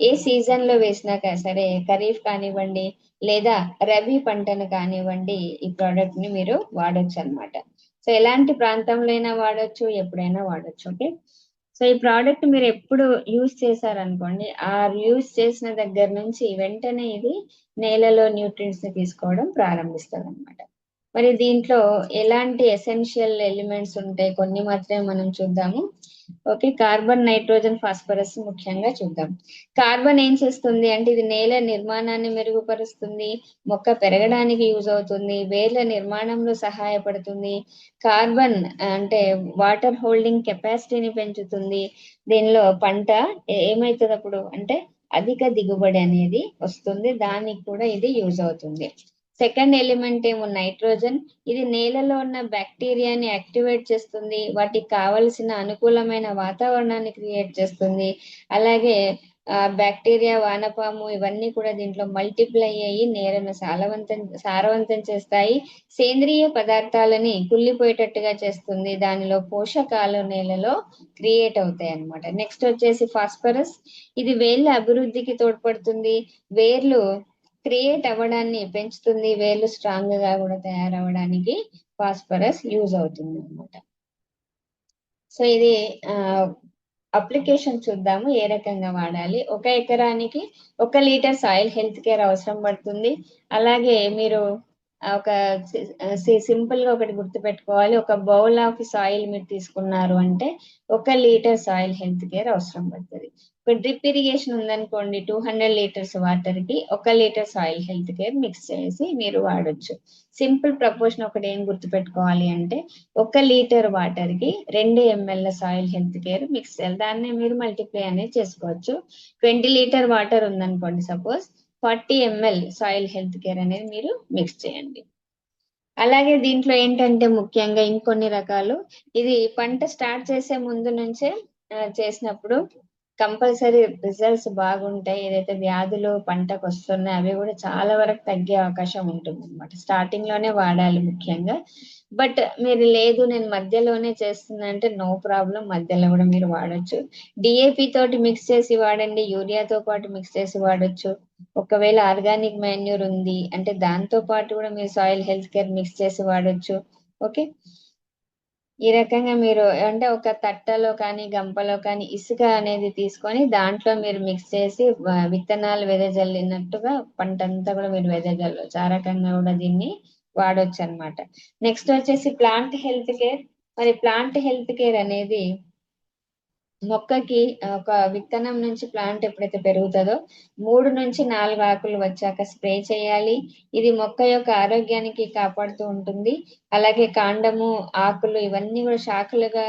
ఏ సీజన్ లో వేసినా సరే, ఖరీఫ్ కానివ్వండి లేదా రబీ పంటను కానివ్వండి, ఈ ప్రోడక్ట్ ని మీరు వాడొచ్చు అన్నమాట. సో ఎలాంటి ప్రాంతంలో అయినా వాడొచ్చు, ఎప్పుడైనా వాడొచ్చు. ఓకే, సో ఈ ప్రోడక్ట్ మీరు ఎప్పుడు యూజ్ చేశారనుకోండి, ఆ యూజ్ చేసిన దగ్గర నుంచి వెంటనే ఇది నేలలో న్యూట్రియంట్స్ ని తీసుకోవడం ప్రారంభిస్తుంది అనమాట. మరి దీంట్లో ఎలాంటి ఎసెన్షియల్ ఎలిమెంట్స్ ఉంటాయి, కొన్ని మాత్రమే మనం చూద్దాము. ఓకే, కార్బన్, నైట్రోజన్, ఫాస్ఫరస్ ముఖ్యంగా చూద్దాం. కార్బన్ ఏం చేస్తుంది అంటే ఇది నేల నిర్మాణాన్ని మెరుగుపరుస్తుంది, మొక్క పెరగడానికి యూజ్ అవుతుంది, వేర్ల నిర్మాణంలో సహాయపడుతుంది. కార్బన్ అంటే వాటర్ హోల్డింగ్ కెపాసిటీని పెంచుతుంది. దీనిలో పంట ఏమవుతుంది అప్పుడు అంటే అధిక దిగుబడి అనేది వస్తుంది, దానికి కూడా ఇది యూజ్ అవుతుంది. సెకండ్ ఎలిమెంట్ ఏమో నైట్రోజన్. ఇది నేలలో ఉన్న బ్యాక్టీరియాని యాక్టివేట్ చేస్తుంది, వాటికి కావలసిన అనుకూలమైన వాతావరణాన్ని క్రియేట్ చేస్తుంది. అలాగే బ్యాక్టీరియా, వానపాము ఇవన్నీ కూడా దీంట్లో మల్టిప్లై అయ్యి నేలను సారవంతం చేస్తాయి. సేంద్రియ పదార్థాలని కుళ్ళిపోయేటట్టుగా చేస్తుంది, దానిలో పోషకాలు నేలలో క్రియేట్ అవుతాయి అన్నమాట. నెక్స్ట్ వచ్చేసి ఫాస్ఫరస్. ఇది వేర్ల అభివృద్ధికి తోడ్పడుతుంది, వేర్లు క్రియేట్ అవ్వడాన్ని పెంచుతుంది, వేర్లు స్ట్రాంగ్ గా కూడా తయారవడానికి ఫాస్ఫరస్ యూజ్ అవుతుంది అన్నమాట. సో ఇది అప్లికేషన్ చూద్దాము, ఏ రకంగా వాడాలి. 1 ఎకరానికి 1 లీటర్ సాయిల్ హెల్త్ కేర్ అవసరం పడుతుంది. అలాగే మీరు ఒక సింపుల్ గా ఒకటి గుర్తుపెట్టుకోవాలి, ఒక బౌల్ ఆఫ్ సాయిల్ మీరు తీసుకున్నారు అంటే 1 లీటర్ సాయిల్ హెల్త్ కేర్ అవసరం పడుతుంది. ఒక డ్రిప్ ఇరిగేషన్ ఉందనుకోండి, 200 లీటర్స్ వాటర్ కి 1 litre soil health care mix చేసి మీరు వాడొచ్చు. సింపుల్ ప్రపోర్షన్ ఒకటి ఏం గుర్తుపెట్టుకోవాలి అంటే 1 లీటర్ వాటర్ కి 2 ml soil health care mix చేయాలి. దాన్ని మీరు మల్టిప్లై అనేది చేసుకోవచ్చు. 20 లీటర్ వాటర్ ఉందనుకోండి suppose, 40 ml soil health care అనేది మీరు మిక్స్ చేయండి. అలాగే దీంట్లో ఏంటంటే ముఖ్యంగా ఇంకొన్ని రకాలు, ఇది పంట స్టార్ట్ చేసే ముందు నుంచే చేసినప్పుడు కంపల్సరీ రిజల్ట్స్ బాగుంటాయి. ఏదైతే వ్యాధులు పంటకు వస్తున్నాయి అవి కూడా చాలా వరకు తగ్గే అవకాశం ఉంటుంది అనమాట. స్టార్టింగ్ లోనే వాడాలి ముఖ్యంగా. బట్ మీరు లేదు నేను మధ్యలోనే చేస్తున్నా అంటే నో ప్రాబ్లం, మధ్యలో కూడా మీరు వాడొచ్చు. డిఏపి తోటి మిక్స్ చేసి వాడండి, యూరియాతో పాటు మిక్స్ చేసి వాడొచ్చు. ఒకవేళ ఆర్గానిక్ మాన్యూర్ ఉంది అంటే దాంతో పాటు కూడా మీరు సాయిల్ హెల్త్ కేర్ మిక్స్ చేసి వాడొచ్చు. ఓకే, ఈ రకంగా మీరు అంటే ఒక తట్టలో కానీ గంపలో కానీ ఇసుక అనేది తీసుకొని దాంట్లో మీరు మిక్స్ చేసి విత్తనాలు వెదజల్లినట్టుగా పంట అంతా కూడా మీరు వెదజల్లవచ్చు. ఆ రకంగా కూడా దీన్ని వాడొచ్చు అన్నమాట. నెక్స్ట్ వచ్చేసి ప్లాంట్ హెల్త్ కేర్. మరి ప్లాంట్ హెల్త్ కేర్ అనేది మొక్కకి ఒక విత్తనం నుంచి ప్లాంట్ ఎప్పుడైతే పెరుగుతుందో 3 నుంచి 4 ఆకులు వచ్చాక స్ప్రే చేయాలి. ఇది మొక్క యొక్క ఆరోగ్యానికి కాపాడుతూ ఉంటుంది. అలాగే కాండము, ఆకులు ఇవన్నీ కూడా శాఖలుగా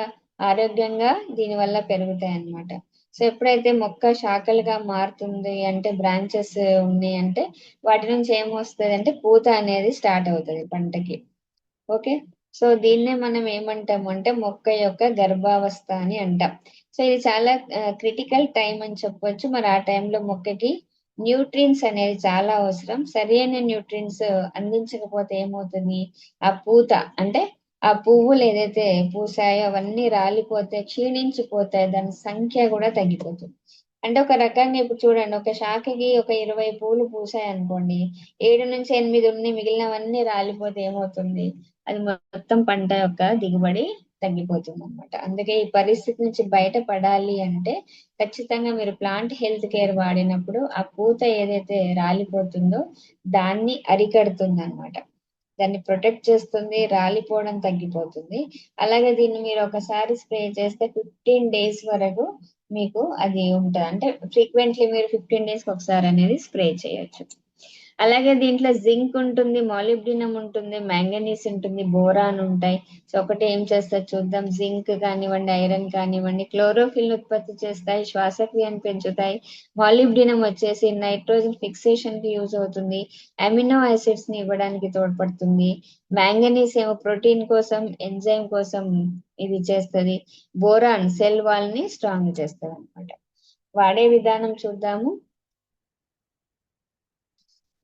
ఆరోగ్యంగా దీని వల్ల పెరుగుతాయి అన్నమాట. సో ఎప్పుడైతే మొక్క శాఖలుగా మారుతుంది అంటే బ్రాంచెస్ ఉన్నాయి అంటే వాటి నుంచి ఏమొస్తుంది అంటే పూత అనేది స్టార్ట్ అవుతుంది పంటకి. ఓకే, సో దీన్నే మనం ఏమంటాము అంటే మొక్క యొక్క గర్భావస్థ అని అంటాం. సో ఇది చాలా క్రిటికల్ టైం అని చెప్పొచ్చు. మరి ఆ టైంలో మొక్కకి న్యూట్రియన్స్ అనేది చాలా అవసరం. సరైన న్యూట్రియన్స్ అందించకపోతే ఏమవుతుంది, ఆ పూత అంటే ఆ పువ్వులు ఏదైతే పూసాయో అవన్నీ రాలిపోతే క్షీణించిపోతాయి, దాని సంఖ్య కూడా తగ్గిపోతుంది. అంటే ఒక రకంగా ఇప్పుడు చూడండి, ఒక శాఖకి ఒక 20 పూలు పూసాయి అనుకోండి, 7 నుంచి 8 ఉన్నాయి, మిగిలినవన్నీ రాలిపోతే ఏమవుతుంది, అది మొత్తం పంట యొక్క దిగుబడి తగ్గిపోతుంది అనమాట. అందుకే ఈ పరిస్థితి నుంచి బయటపడాలి అంటే ఖచ్చితంగా మీరు ప్లాంట్ హెల్త్ కేర్ వాడినప్పుడు ఆ పూత ఏదైతే రాలిపోతుందో దాన్ని అరికడుతుంది అనమాట. దాన్ని ప్రొటెక్ట్ చేస్తుంది, రాలిపోవడం తగ్గిపోతుంది. అలాగే దీన్ని మీరు ఒకసారి స్ప్రే చేస్తే 15 days వరకు మీకు అది ఉంటుంది. అంటే ఫ్రీక్వెంట్లీ మీరు 15 days ఒకసారి అనేది స్ప్రే చేయొచ్చు. అలాగే దీంట్లో జింక్ ఉంటుంది, మాలిబ్డినం ఉంటుంది, మ్యాంగనీస్ ఉంటుంది, బోరాన్ ఉంటాయి. సో ఒకటి ఏం చేస్తారు చూద్దాం. జింక్ కానివ్వండి, ఐరన్ కానివ్వండి క్లోరోఫిల్ ఉత్పత్తి చేస్తాయి, శ్వాసక్రియను పెంచుతాయి. మాలిబ్డినం వచ్చేసి నైట్రోజన్ ఫిక్సేషన్ కి యూజ్ అవుతుంది, అమినో యాసిడ్స్ ని ఇవ్వడానికి తోడ్పడుతుంది. మ్యాంగనీస్ ఏమో ప్రోటీన్ కోసం, ఎంజైమ్ కోసం ఇది చేస్తుంది. బోరాన్ సెల్ వాల్ ని స్ట్రాంగ్ చేస్తుంది అనమాట. వాడే విధానం చూద్దాము.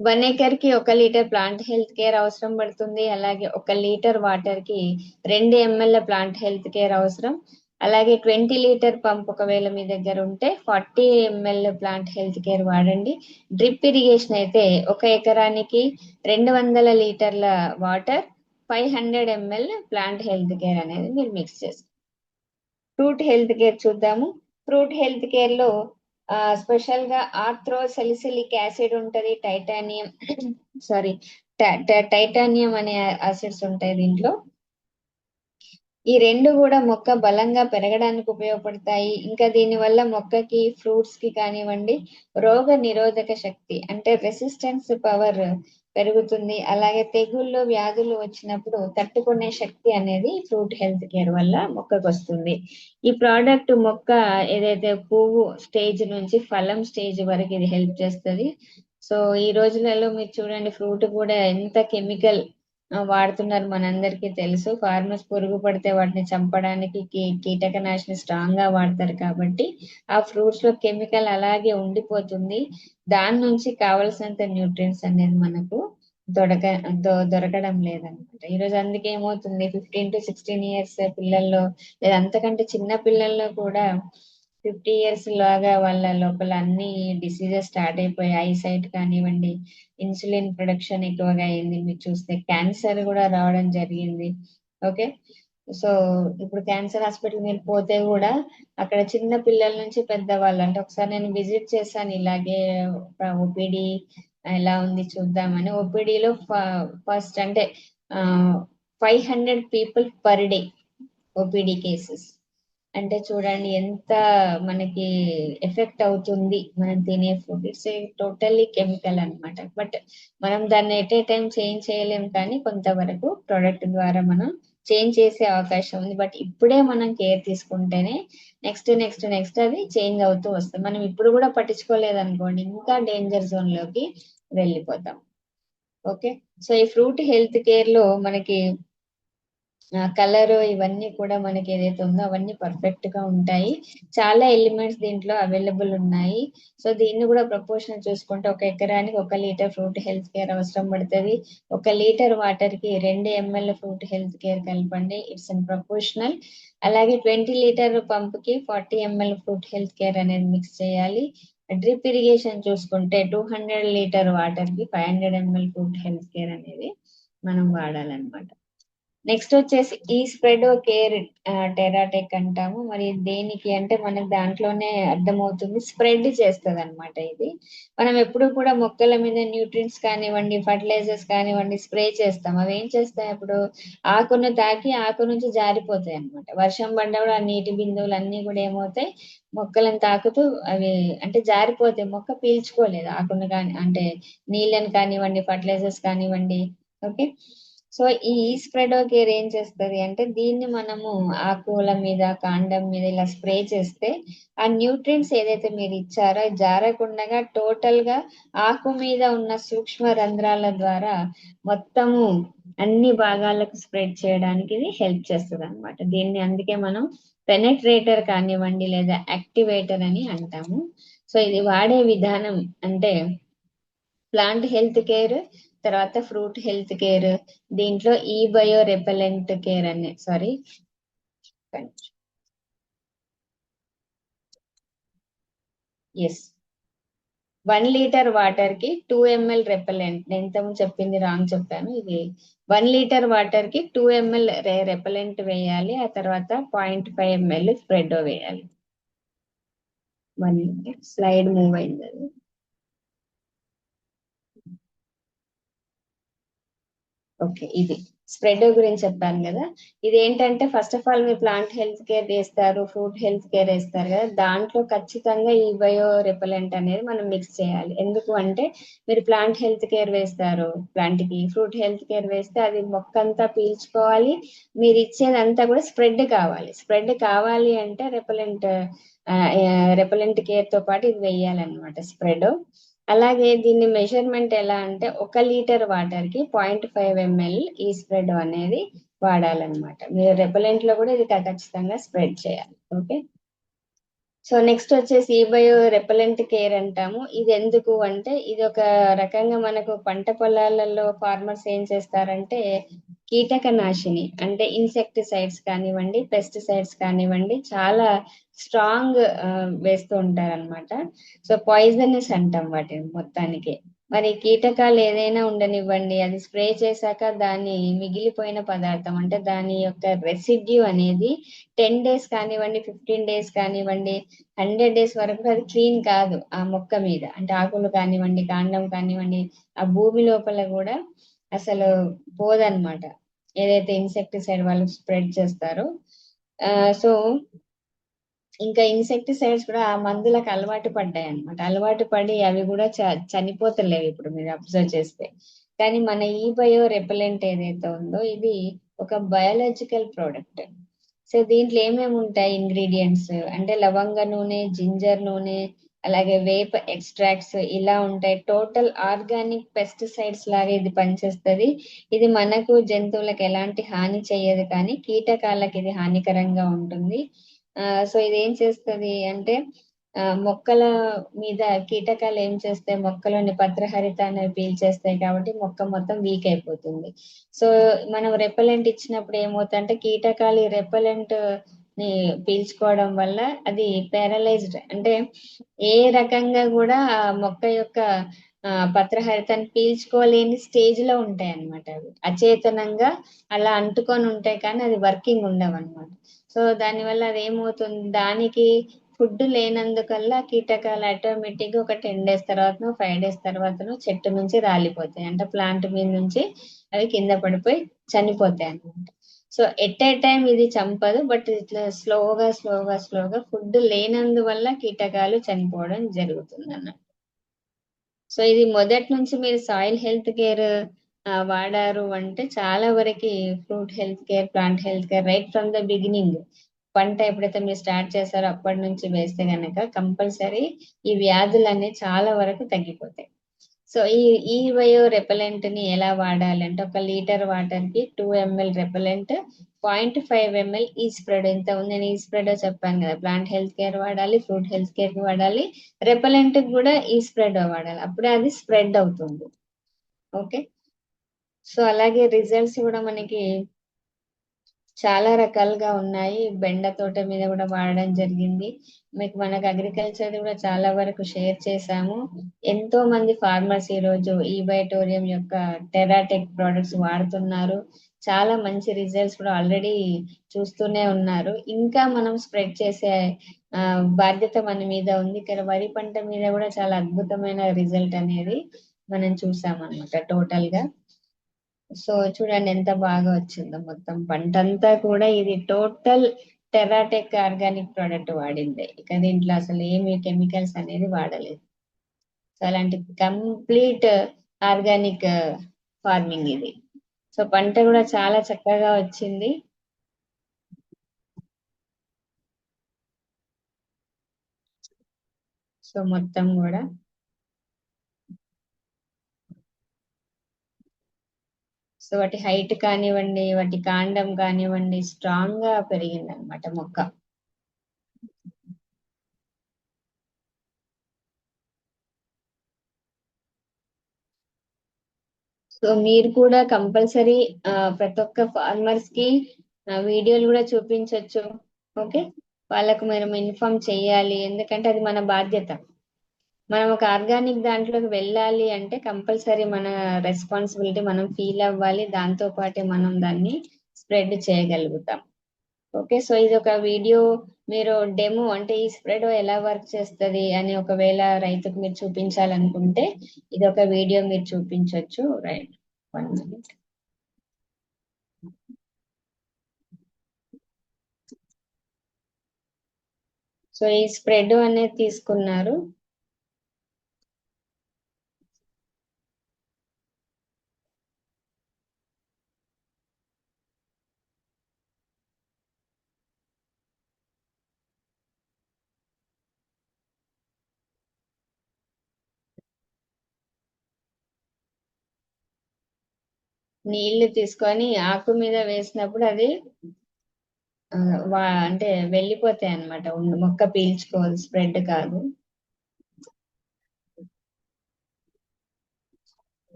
1 acre కి 1 లీటర్ ప్లాంట్ హెల్త్ కేర్ అవసరం పడుతుంది. అలాగే 1 లీటర్ వాటర్ కి 2 ml ప్లాంట్ హెల్త్ కేర్ అవసరం. అలాగే 20 లీటర్ పంప్ ఒకవేళ మీ దగ్గర ఉంటే 40 ml ప్లాంట్ హెల్త్ కేర్ వాడండి. డ్రిప్ ఇరిగేషన్ అయితే 1 ఎకరానికి 200 లీటర్ల water, 500 ml plant health care అనేది మీరు మిక్స్ చేసుకోండి. ఫ్రూట్ హెల్త్ కేర్ చూద్దాము. ఫ్రూట్ హెల్త్ కేర్ లో స్పెషల్ గా ఆర్థ్రోసెలిసిలిక్ యాసిడ్ ఉంటది, టైటానియం సారీ టైటానియం అనే యాసిడ్స్ ఉంటాయి దీంట్లో. ఈ రెండు కూడా మొక్క బలంగా పెరగడానికి ఉపయోగపడతాయి. ఇంకా దీని వల్ల మొక్కకి ఫ్రూట్స్ కి కానివ్వండి రోగ నిరోధక శక్తి అంటే రెసిస్టెన్స్ పవర్ పెరుగుతుంది. అలాగే తెగుళ్ళు వ్యాధులు వచ్చినప్పుడు తట్టుకునే శక్తి అనేది ఫ్రూట్ హెల్త్ కేర్ వల్ల మొక్కకు వస్తుంది. ఈ ప్రోడక్ట్ మొక్క ఏదైతే పువ్వు స్టేజ్ నుంచి ఫలం స్టేజ్ వరకు ఇది హెల్ప్ చేస్తుంది. సో ఈ రోజులలో మీరు చూడండి ఫ్రూట్ కూడా ఎంత కెమికల్ వాడుతున్నారు మనందరికీ తెలుసు. ఫార్మర్స్ పురుగు పడితే వాటిని చంపడానికి కీటకనాశిని స్ట్రాంగ్ గా వాడతారు కాబట్టి ఆ ఫ్రూట్స్ లో కెమికల్ అలాగే ఉండిపోతుంది. దాని నుంచి కావలసినంత న్యూట్రియన్స్ అనేది మనకు దొరకడం లేదనమాట. ఈరోజు అందుకే ఏమవుతుంది 15 to 16 years పిల్లల్లో లేదా అంతకంటే చిన్న పిల్లల్లో కూడా 50 years లాగా వాళ్ళ లోపల అన్ని డిసీజెస్ స్టార్ట్ అయిపోయి ఐ సైట్ కానివ్వండి, ఇన్సులిన్ ప్రొడక్షన్ ఎక్కువగా అయింది, మీరు చూస్తే క్యాన్సర్ కూడా రావడం జరిగింది. ఓకే, సో ఇప్పుడు క్యాన్సర్ హాస్పిటల్ మీరు పోతే కూడా అక్కడ చిన్న పిల్లల నుంచి పెద్దవాళ్ళు అంటే ఒకసారి నేను విజిట్ చేశాను ఇలాగే ఓపీడీ ఎలా ఉంది చూద్దామని. ఓపీడీలో ఫస్ట్ అంటే 500 people per day OPD cases. అంటే చూడండి ఎంత మనకి ఎఫెక్ట్ అవుతుంది మనం తినే ఫుడ్. ఇట్స్ టోటల్లీ కెమికల్ అన్నమాట. బట్ మనం దాన్ని ఎట్ ఏ టైం చేంజ్ చేయలేం, కానీ కొంతవరకు ప్రొడక్ట్ ద్వారా మనం చేంజ్ చేసే అవకాశం ఉంది. బట్ ఇప్పుడే మనం కేర్ తీసుకుంటేనే నెక్స్ట్ నెక్స్ట్ నెక్స్ట్ అది చేంజ్ అవుతూ వస్తుంది. మనం ఇప్పుడు కూడా పట్టించుకోలేదు అనుకోండి ఇంకా డేంజర్ జోన్ లోకి వెళ్ళిపోతాం. ఓకే. సో ఈ ఫ్రూట్ హెల్త్ కేర్ లో మనకి కలర్ ఇవన్నీ కూడా మనకి ఏదైతే ఉందో అవన్నీ పర్ఫెక్ట్ గా ఉంటాయి. చాలా ఎలిమెంట్స్ దీంట్లో అవైలబుల్ ఉన్నాయి. సో దీన్ని కూడా ప్రపోర్షన్ చూసుకుంటే 1 ఎకరానికి 1 లీటర్ ఫ్రూట్ హెల్త్ కేర్ అవసరం పడుతుంది. 1 లీటర్ వాటర్ కి 2 ml ఫ్రూట్ హెల్త్ కేర్ కలపండి. It's in proportional. అలాగే 20 లీటర్ పంప్ కి 40 ml ఫ్రూట్ హెల్త్ కేర్ అనేది మిక్స్ చేయాలి. డ్రిప్ ఇరిగేషన్ చూసుకుంటే 200 లీటర్ వాటర్ కి 500 ml ఫ్రూట్ హెల్త్ కేర్ అనేది మనం వాడాలన్నమాట. నెక్స్ట్ వచ్చేసి ఈ స్ప్రెడ్ కేర్ టెరాటెక్ అంటాము. మరి దేనికి అంటే మనకు దాంట్లోనే అర్థమవుతుంది, స్ప్రెడ్ చేస్తుంది అనమాట. ఇది మనం ఎప్పుడు కూడా మొక్కల మీద న్యూట్రియంట్స్ కానివ్వండి, ఫర్టిలైజర్స్ కానివ్వండి స్ప్రే చేస్తాం. అవి ఏం చేస్తాయి, అప్పుడు ఆకును తాకి ఆకు నుంచి జారిపోతాయి అనమాట. వర్షం పడ్డప్పుడు ఆ నీటి బిందువులు అన్ని కూడా ఏమవుతాయి, మొక్కలను తాకుతూ అవి అంటే జారిపోతాయి. మొక్క పీల్చుకోలేదు ఆకును కానీ అంటే నీళ్ళని కానివ్వండి, ఫర్టిలైజర్స్ కానివ్వండి. ఓకే. సో ఈ స్ప్రెడో కేర్ ఏం చేస్తుంది అంటే దీన్ని మనము ఆకుల మీద, కాండం మీద ఇలా స్ప్రే చేస్తే ఆ న్యూట్రియంట్స్ ఏదైతే మీరు ఇచ్చారో జారకుండా టోటల్ గా ఆకు మీద ఉన్న సూక్ష్మ రంధ్రాల ద్వారా మొత్తము అన్ని భాగాలకు స్ప్రెడ్ చేయడానికి ఇది హెల్ప్ చేస్తుంది అనమాట. దీన్ని అందుకే మనం పెనట్రేటర్ కానివ్వండి లేదా యాక్టివేటర్ అని అంటాము. సో ఇది వాడే విధానం అంటే ప్లాంట్ హెల్త్ కేర్, తర్వాత ఫ్రూట్ హెల్త్ కేర్, దీంట్లో ఈ బయో రెపెలెంట్ కేర్ అనే సారీ ఎస్ 1 లీటర్ వాటర్ కి 2 ml రెపెలెంట్. నేను ఇంతకు చెప్పింది రాంగ్ చెప్పాను. ఇది 1 లీటర్ వాటర్ కి 2 ml రెపెలెంట్ వేయాలి. ఆ తర్వాత 0.5 ml స్ప్రెడ్ వేయాలి. 1 స్లైడ్ మూవ్ అయింది అది. ఓకే, ఇది స్ప్రెడ్ గురించి చెప్పాను కదా. ఇది ఏంటంటే ఫస్ట్ ఆఫ్ ఆల్ మీరు ప్లాంట్ హెల్త్ కేర్ వేస్తారు, ఫ్రూట్ హెల్త్ కేర్ వేస్తారు కదా, దాంట్లో ఖచ్చితంగా ఈ బయో రిపెలెంట్ అనేది మనం మిక్స్ చేయాలి. ఎందుకు అంటే మీరు ప్లాంట్ హెల్త్ కేర్ వేస్తారు, ప్లాంట్ కి ఫ్రూట్ హెల్త్ కేర్ వేస్తే అది మొక్క అంతా పీల్చుకోవాలి. మీరు ఇచ్చేదంతా కూడా స్ప్రెడ్ కావాలి. స్ప్రెడ్ కావాలి అంటే రెపెలెంట్ కేర్ తో పాటు ఇది వేయాలన్నమాట స్ప్రెడ్. అలాగే దీన్ని మెజర్మెంట్ ఎలా అంటే 1 లీటర్ వాటర్ కి 0.5 ml ఈ స్ప్రెడ్ అనేది వాడాలన్నమాట. మీరు రెపెలెంట్ లో కూడా ఇది ఖచ్చితంగా స్ప్రెడ్ చేయాలి. ఓకే. సో నెక్స్ట్ వచ్చేసి ఈ బయో రెపెలెంట్ కేర్ అంటాము. ఇది ఎందుకు అంటే ఇది ఒక రకంగా మనకు పంట పొలాలలో ఫార్మర్స్ ఏం చేస్తారంటే కీటకనాశిని అంటే ఇన్సెక్టిసైడ్స్ కానివ్వండి, పెస్టిసైడ్స్ కానివ్వండి చాలా స్ట్రాంగ్ వేస్తూ ఉంటారన్నమాట. సో పాయిజనస్ అంటాం వాటిని మొత్తానికి. మరి కీటకాలు ఏదైనా ఉండనివ్వండి, అది స్ప్రే చేశాక దాని మిగిలిపోయిన పదార్థం అంటే దాని యొక్క రెసిడ్యూ అనేది 10 డేస్ కానివ్వండి, 15 డేస్ కానివ్వండి, 100 డేస్ వరకు అది క్లీన్ కాదు ఆ మొక్క మీద. అంటే ఆకులు కానివ్వండి, కాండం కానివ్వండి, ఆ భూమి లోపల కూడా అసలు పోదన్నమాట ఏదైతే ఇన్సెక్టిసైడ్ వాళ్ళు స్ప్రెడ్ చేస్తారో. సో ఇంకా ఇన్సెక్టిసైడ్స్ కూడా ఆ మందులకు అలవాటు పడ్డాయి అనమాట. అలవాటు పడి అవి కూడా చనిపోతలేవు ఇప్పుడు మీరు అబ్జర్వ్ చేస్తే. కానీ మన ఈ బయో రెపెలెంట్ ఏదైతే ఉందో ఇది ఒక బయాలజికల్ ప్రోడక్ట్. సో దీంట్లో ఏమేమి ఉంటాయి ఇంగ్రీడియంట్స్ అంటే లవంగ నూనె, జింజర్ నూనె, అలాగే వేప ఎక్స్ట్రాక్ట్స్ ఇలా ఉంటాయి. టోటల్ ఆర్గానిక్ పెస్టిసైడ్స్ లాగా ఇది పనిచేస్తుంది. ఇది మనకు జంతువులకు ఎలాంటి హాని చేయదు, కానీ కీటకాలకు ఇది హానికరంగా ఉంటుంది. సో ఇది ఏం చేస్తుంది అంటే మొక్కల మీద కీటకాలు ఏం చేస్తాయి, మొక్కలోని పత్రహరితాన్ని పీల్చేస్తాయి కాబట్టి మొక్క మొత్తం వీక్ అయిపోతుంది. సో మనం రెపెలెంట్ ఇచ్చినప్పుడు ఏమవుతుందంటే కీటకాలు రెపెలెంట్ ని పీల్చుకోవడం వల్ల అది పారలైజ్డ్ అంటే ఏ రకంగా కూడా ఆ మొక్క యొక్క పత్రహరితాన్ని పీల్చుకోలేని స్టేజ్ లో ఉంటాయి అన్నమాట. అవి అచేతనంగా అలా అంటుకొని ఉంటాయి కానీ అది వర్కింగ్ ఉండవు అనమాట. సో దానివల్ల అది ఏమవుతుంది, దానికి ఫుడ్ లేనందుకల్లా కీటకాలు ఆటోమేటిక్ గా ఒక 10 డేస్ తర్వాతనో 5 డేస్ తర్వాతనో చెట్టు నుంచి రాలిపోతాయి. అంటే ప్లాంట్ మీద నుంచి అవి కింద పడిపోయి చనిపోతాయి అన్నమాట. సో ఎట్ ఏ టైం ఇది చంపదు, బట్ ఇట్లా స్లోగా ఫుడ్ లేనందువల్ల కీటకాలు చనిపోవడం జరుగుతుంది అన్నమాట. సో ఇది మొదటి నుంచి మీరు సాయిల్ హెల్త్ కేర్ వాడారు అంటే చాలా వరకు fruit health care, plant health care right from the beginning పంట ఎప్పుడైతే మీరు స్టార్ట్ చేస్తారో అప్పటి నుంచి వేస్తే గనక కంపల్సరీ ఈ వ్యాధులు అనేవి చాలా వరకు తగ్గిపోతాయి. సో ఈ బయో రెపెలెంట్ ని ఎలా వాడాలి అంటే, ఒక లీటర్ వాటర్ కి 2 ml రెపెలెంట్, 0.5 ml ఈ స్ప్రెడ్. ఎంత ఉంది, నేను ఈ స్ప్రెడ్ చెప్పాను కదా, ప్లాంట్ హెల్త్ కేర్ వాడాలి, ఫ్రూట్ హెల్త్ కేర్ కి వాడాలి, రెపెలెంట్ కూడా ఈ స్ప్రెడ్ వాడాలి, అప్పుడే అది స్ప్రెడ్ అవుతుంది. ఓకే. సో అలాగే రిజల్ట్స్ కూడా మనకి చాలా రకాలుగా ఉన్నాయి. బెండ తోట మీద కూడా వాడడం జరిగింది. మీకు మనకు అగ్రికల్చర్ కూడా చాలా వరకు షేర్ చేశాము. ఎంతో మంది ఫార్మర్స్ ఈ రోజు ఈ బయోటోరియం యొక్క టెరాటెక్ ప్రొడక్ట్స్ వాడుతున్నారు. చాలా మంచి రిజల్ట్స్ కూడా ఆల్రెడీ చూస్తూనే ఉన్నారు. ఇంకా మనం స్ప్రెడ్ చేసే బాధ్యత మన మీద ఉంది. ఇక్కడ వరి పంట మీద కూడా చాలా అద్భుతమైన రిజల్ట్ అనేది మనం చూసాం అనమాట టోటల్ గా. సో చూడండి ఎంత బాగా వచ్చిందో మొత్తం పంట అంతా కూడా. ఇది టోటల్ టెరాటెక్ ఆర్గానిక్ ప్రోడక్ట్ వాడిందే, ఇక దీంట్లో అసలు ఏమి కెమికల్స్ అనేది వాడలేదు. సో అలాంటి కంప్లీట్ ఆర్గానిక్ ఫార్మింగ్ ఇది. సో పంట కూడా చాలా చక్కగా వచ్చింది. సో మొత్తం కూడా సో వాటి హైట్ కానివ్వండి, వాటి కాండం కానివ్వండి, స్ట్రాంగ్ గా పెరిగింది అనమాట మొక్క. సో మీరు కూడా కంపల్సరీ ప్రతి ఒక్క ఫార్మర్స్ కి వీడియోలు కూడా చూపించవచ్చు. ఓకే, వాళ్ళకు మనం ఇన్ఫార్మ్ చేయాలి, ఎందుకంటే అది మన బాధ్యత. మనం ఒక ఆర్గానిక్ దాంట్లోకి వెళ్ళాలి అంటే కంపల్సరీ మన రెస్పాన్సిబిలిటీ మనం ఫీల్ అవ్వాలి, దాంతో పాటే మనం దాన్ని స్ప్రెడ్ చేయగలుగుతాం. ఓకే. సో ఇది ఒక వీడియో, మీరు డెమో అంటే ఈ స్ప్రెడ్ ఎలా వర్క్ చేస్తుంది అని ఒకవేళ రైతుకు మీరు చూపించాలనుకుంటే ఇది ఒక వీడియో మీరు చూపించవచ్చు. Right, 1 minute. సో ఈ స్ప్రెడ్ అనేది తీసుకున్నారు. నీళ్లు తీసుకొని ఆకు మీద వేసినప్పుడు అది అంటే వెళ్ళిపోతాయి అనమాట, మొక్క పీల్చుకోవాలి, స్ప్రెడ్ కాదు.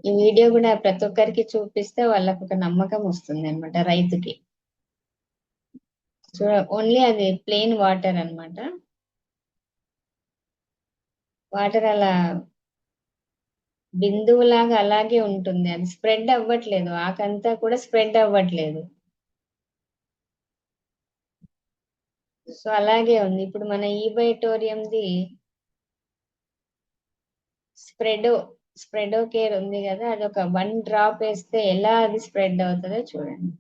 ఈ వీడియో కూడా ప్రతి ఒక్కరికి చూపిస్తే వాళ్ళకు ఒక నమ్మకం వస్తుంది అనమాట రైతుకి. సో ఓన్లీ అది ప్లెయిన్ వాటర్ అన్నమాట. వాటర్ అలా బిందువులాగా అలాగే ఉంటుంది, అది స్ప్రెడ్ అవ్వట్లేదు, ఆకంతా కూడా స్ప్రెడ్ అవ్వట్లేదు. సో అలాగే ఉంది. ఇప్పుడు మన ఈ బయోటోరియంది స్ప్రెడో స్ప్రెడో కేర్ ఉంది కదా, అది ఒక 1 డ్రాప్ వేస్తే ఎలా అది స్ప్రెడ్ అవుతుందో చూడండి.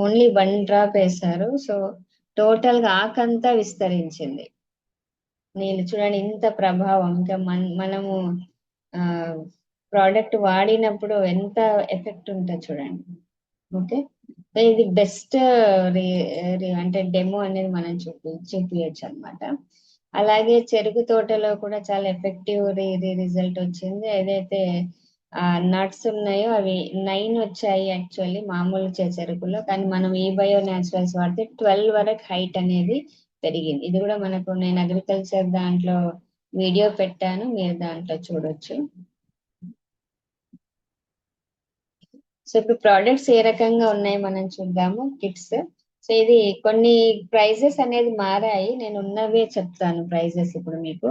ఓన్లీ 1 డ్రాప్ వేశారు. సో టోటల్ గా ఆకంతా విస్తరించింది. నీళ్ళు చూడండి ఇంత ప్రభావం. ఇంకా మనము ఆ ప్రోడక్ట్ వాడినప్పుడు ఎంత ఎఫెక్ట్ ఉంటుంది చూడండి. ఓకే. సో ఇది బెస్ట్ అంటే డెమో అనేది మనం చూపించచ్చు అనమాట. అలాగే చెరుకు తోటలో కూడా చాలా ఎఫెక్టివ్ రిజల్ట్ వచ్చింది. ఏదైతే నట్స్ ఉన్నాయో అవి 9 వచ్చాయి యాక్చువల్లీ మామూలు చెరుకులో, కానీ మనం ఈ బయో న్యాచురల్స్ వాడితే 12 వరకు హైట్ అనేది పెరిగింది. ఇది కూడా మనకు, నేను అగ్రికల్చర్ దాంట్లో వీడియో పెట్టాను, మీరు దాంట్లో చూడొచ్చు. సో ఇప్పుడు ప్రోడక్ట్స్ ఏ రకంగా ఉన్నాయి మనం చూద్దాము. కిట్స్. సో ఇది కొన్ని ప్రైజెస్ అనేది మారాయి, నేను ఉన్నవే చెప్తాను ప్రైజెస్. ఇప్పుడు మీకు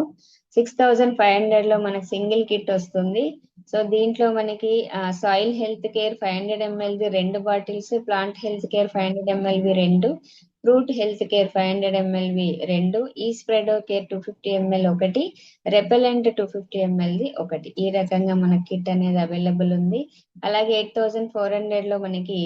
6500 లో మనకి సింగిల్ కిట్ వస్తుంది. సో దీంట్లో మనకి soil health care 500 ml 2 bottles, plant health care 500 ml రెండు, ఫ్రూట్ హెల్త్ కేర్ 500 ml రెండు, ఈ స్ప్రెడో కేర్ 250 ml ఒకటి, రెపెలెంట్ 250 ml ఒకటి. ఈ రకంగా మన కిట్ అనేది అవైలబుల్ ఉంది. అలాగే 8400 లో మనకి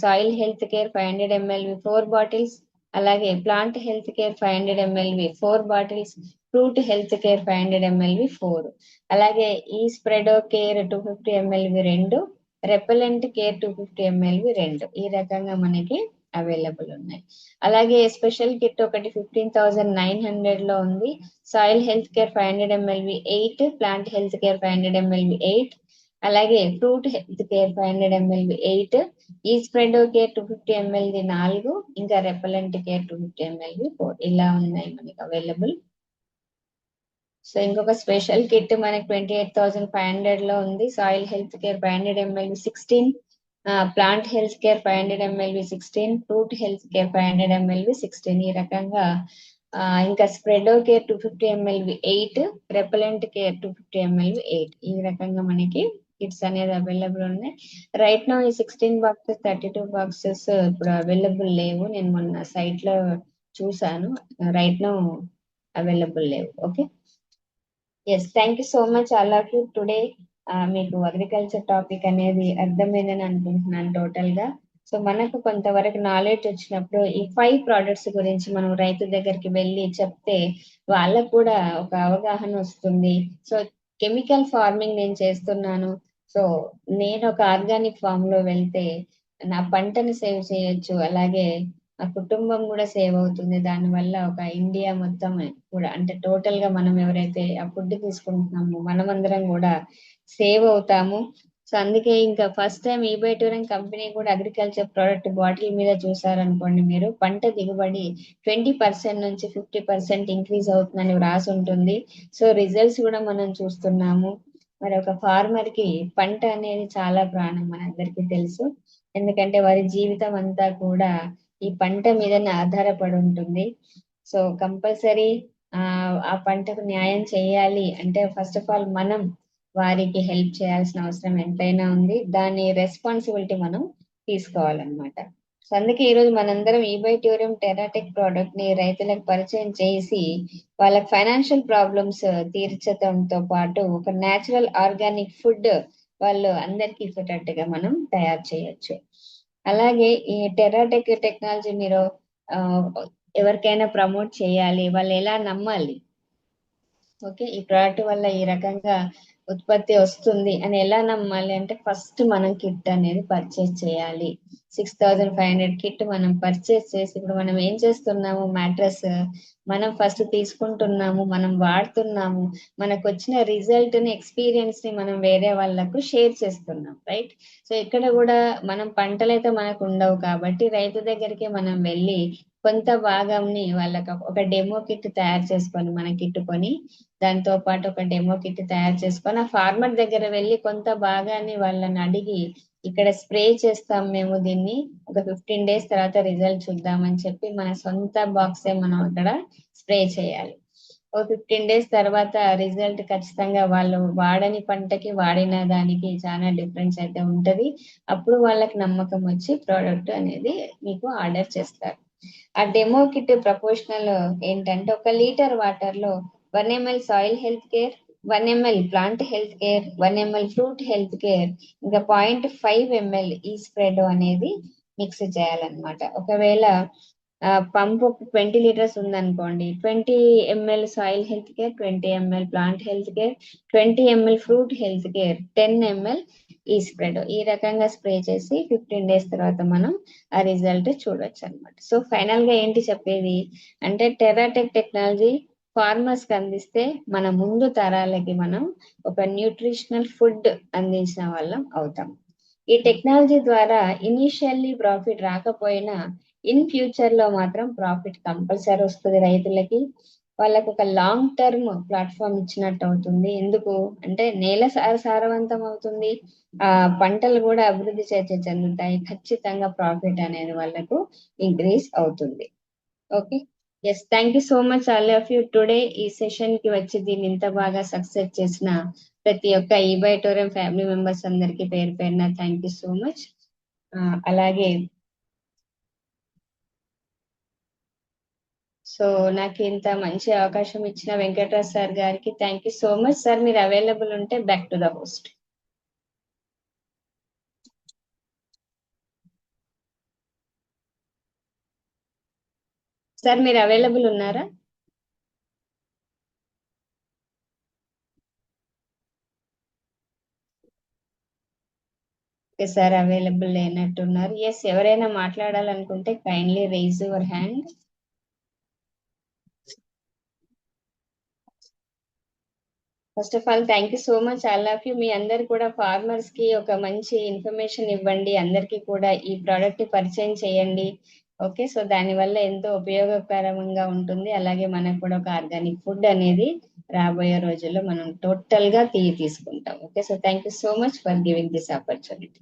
soil health care 500 ml 4 bottles, అలాగే plant health care 500 ml 4 bottles, fruit health care 500 ml 4, అలాగే ఈ స్ప్రెడో కేర్ 250 ml రెండు, రెపెలెంట్ కేర్ 250 ml రెండు ఈ రకంగా మనకి అవైలబుల్ ఉన్నాయి. అలాగే స్పెషల్ కిట్ ఒకటి 15,900 లో ఉంది. Soil health care 500 ml 8, plant health care 500 ml 8, అలాగే ఫ్రూట్ హెల్త్ కేర్ 500 ml 8, ఈ స్ప్రెడ్ కేర్ 250 ml 4, ఇంకా రెపెలెంట్ కేర్ 250 ml 4 ఇలా ఉన్నాయి మనకి అవైలబుల్. సో ఇంకొక స్పెషల్ కిట్ మనకి 28,500 లో ఉంది. Soil health care 500 ml 16, plant health care 500 ml 16, fruit health care 500 ml 16 ఈ రకంగా. ఇంకా Spreado care 250 ml 8, repellent care 250 ml 8 ఈ రకంగా మనకి కిట్స్ అనేది అవైలబుల్ ఉన్నాయి. రైట్ నో ఈ 16 బాక్సెస్ 32 బాక్సెస్ ఇప్పుడు అవైలబుల్ లేవు. నేను మొన్న సైట్ లో చూసాను, రైట్ నో అవైలబుల్ లేవు. Okay, yes, thank you so much all of you today. మీకు అగ్రికల్చర్ టాపిక్ అనేది అర్థమైందని అనుకుంటున్నాను టోటల్ గా. సో మనకు కొంతవరకు నాలెడ్జ్ వచ్చినప్పుడు ఈ 5 ప్రోడక్ట్స్ గురించి మనం రైతు దగ్గరికి వెళ్ళి చెప్తే వాళ్ళకు కూడా ఒక అవగాహన వస్తుంది. సో కెమికల్ ఫార్మింగ్ నేను చేస్తున్నాను, సో నేను ఒక ఆర్గానిక్ ఫామ్ లో వెళ్తే నా పంటను సేవ్ చేయొచ్చు, అలాగే ఆ కుటుంబం కూడా సేవ్ అవుతుంది. దానివల్ల ఒక ఇండియా మొత్తం కూడా, అంటే టోటల్ గా మనం ఎవరైతే ఆ ఫుడ్ తీసుకుంటున్నామో మనమందరం కూడా సేవ్ అవుతాము. సో అందుకే ఇంకా ఫస్ట్ టైం ఈబైటూరం కంపెనీ కూడా అగ్రికల్చర్ ప్రోడక్ట్ బాటిల్ మీద చూసారనుకోండి, మీరు పంట దిగుబడి 20% నుంచి 50% ఇంక్రీజ్ అవుతుందని రాసి ఉంటుంది. సో రిజల్ట్స్ కూడా మనం చూస్తున్నాము. మరి ఒక ఫార్మర్ కి పంట అనేది చాలా ప్రాణం, మనందరికీ తెలుసు. ఎందుకంటే వారి జీవితం అంతా కూడా ఈ పంట మీదనే ఆధారపడి ఉంటుంది. సో కంపల్సరీ ఆ పంటకు న్యాయం చేయాలి అంటే ఫస్ట్ ఆఫ్ ఆల్ మనం వారికి హెల్ప్ చేయాల్సిన అవసరం ఎంతైనా ఉంది. దాని రెస్పాన్సిబిలిటీ మనం తీసుకోవాలన్నమాట. సో అందుకే ఈరోజు మనందరం ఈబైటూరియం టెరాటెక్ ప్రోడక్ట్ ని రైతులకు పరిచయం చేసి వాళ్ళకి ఫైనాన్షియల్ ప్రాబ్లమ్స్ తీర్చడంతో పాటు ఒక న్యాచురల్ ఆర్గానిక్ ఫుడ్ వాళ్ళు అందరికి ఇచ్చేటట్టుగా మనం తయారు చేయొచ్చు. అలాగే ఈ టెరాటెక్ టెక్నాలజీ మీరు ఆ, ఎవరికైనా ప్రమోట్ చేయాలి, వాళ్ళు ఎలా నమ్మాలి, ఓకే, ఈ ప్రోడక్ట్ వల్ల ఈ రకంగా ఉత్పత్తి వస్తుంది అని ఎలా నమ్మాలి అంటే ఫస్ట్ మనం కిట్ అనేది పర్చేస్ చేయాలి. 6,500 కిట్ మనం పర్చేస్ చేసి ఇప్పుడు మనం ఏం చేస్తున్నాము, మ్యాట్రస్ మనం ఫస్ట్ తీసుకుంటున్నాము, మనం వాడుతున్నాము, మనకు వచ్చిన రిజల్ట్ ని ఎక్స్పీరియన్స్ ని మనం వేరే వాళ్ళకు షేర్ చేస్తున్నాం, రైట్. సో ఇక్కడ కూడా మనం పంటలైతే మనకు ఉండవు కాబట్టి రైతు దగ్గరికి మనం వెళ్ళి కొంత భాగంని వాళ్ళకి ఒక డెమో కిట్ తయారు చేసుకొని మనకి ఇట్టుకొని, దాంతో పాటు ఒక డెమో కిట్ తయారు చేసుకొని ఆ ఫార్మర్ దగ్గర వెళ్ళి కొంత భాగాన్ని వాళ్ళని అడిగి ఇక్కడ స్ప్రే చేస్తాం మేము దీన్ని, ఒక 15 days తర్వాత రిజల్ట్ చూద్దామని చెప్పి మన సొంత బాక్సే మనం అక్కడ స్ప్రే చేయాలి. ఓ 15 days తర్వాత రిజల్ట్ ఖచ్చితంగా వాళ్ళు వాడని పంటకి వాడిన దానికి చాలా డిఫరెన్స్ అయితే ఉంటది. అప్పుడు వాళ్ళకి నమ్మకం వచ్చి ప్రోడక్ట్ అనేది మీకు ఆర్డర్ చేస్తారు. ఆ డెమో కిట్ ప్రపోర్షనల్ ఏంటంటే 1 లీటర్ వాటర్ లో 1 ml soil health care, 1 ml plant health care, 1 ml fruit health care, ఇంకా 0.5 ml ఈ స్ప్రెడ్ అనేది మిక్స్ చేయాలన్నమాట. ఒకవేళ పంప్ 20 లీటర్స్ ఉందనుకోండి, 20 ml soil health care, 20 ml plant health care, 20 ml fruit health care, 10 ml ఈ spread ఈ రకంగా spray చేసి 15 days తర్వాత మనం ఆ రిజల్ట్ చూడొచ్చు అనమాట. సో ఫైనల్ గా ఏంటి చెప్పేది అంటే టెరాటెక్ టెక్నాలజీ ఫార్మర్స్ కి అందిస్తే మన ముందు తరాలకి మనం ఒక న్యూట్రిషనల్ ఫుడ్ అందించిన వాళ్ళం అవుతాం. ఈ టెక్నాలజీ ద్వారా ఇనిషియల్లీ ప్రాఫిట్ రాకపోయినా ఇన్ ఫ్యూచర్ లో మాత్రం ప్రాఫిట్ కంపల్సరీ వస్తుంది రైతులకి. వాళ్ళకు ఒక లాంగ్ టర్మ్ ప్లాట్ఫామ్ ఇచ్చినట్టు అవుతుంది. ఎందుకు అంటే నేల సారవంతం అవుతుంది, ఆ పంటలు కూడా అభివృద్ధి చెందుతాయి, ఖచ్చితంగా ప్రాఫిట్ అనేది వాళ్ళకు ఇంక్రీజ్ అవుతుంది. Okay, yes, thank you so much all of you today. ఈ సెషన్ కి వచ్చి దీన్ని ఇంత బాగా సక్సెస్ చేసిన ప్రతి ఒక్క ఈబైటోరియం ఫ్యామిలీ మెంబర్స్ అందరికి పేరు పేరున థ్యాంక్ యూ సో మచ్. అలాగే సో నాకు ఇంత మంచి అవకాశం ఇచ్చిన వెంకట్రాజ్ సార్ గారికి thank you so much. Sir మీరు అవైలబుల్ ఉంటే back to the host. Sir మీరు అవైలబుల్ ఉన్నారా? ఓకే సార్, అవైలబుల్ లేనట్టున్నారు. ఎస్, ఎవరైనా మాట్లాడాలనుకుంటే kindly raise your hand. First of all thank you so much all of you. మీ అందరు కూడా ఫార్మర్స్ కి ఒక మంచి ఇన్ఫర్మేషన్ ఇవ్వండి, అందరికీ కూడా ఈ ప్రోడక్ట్ పరిచయం చేయండి. ఓకే, సో దానివల్ల ఎంతో ఉపయోగకరంగా ఉంటుంది. అలాగే మనకు కూడా ఒక ఆర్గానిక్ ఫుడ్ అనేది రాబోయే రోజుల్లో మనం టోటల్ గా తీసుకుంటాం. Okay, so thank you so much for giving this opportunity.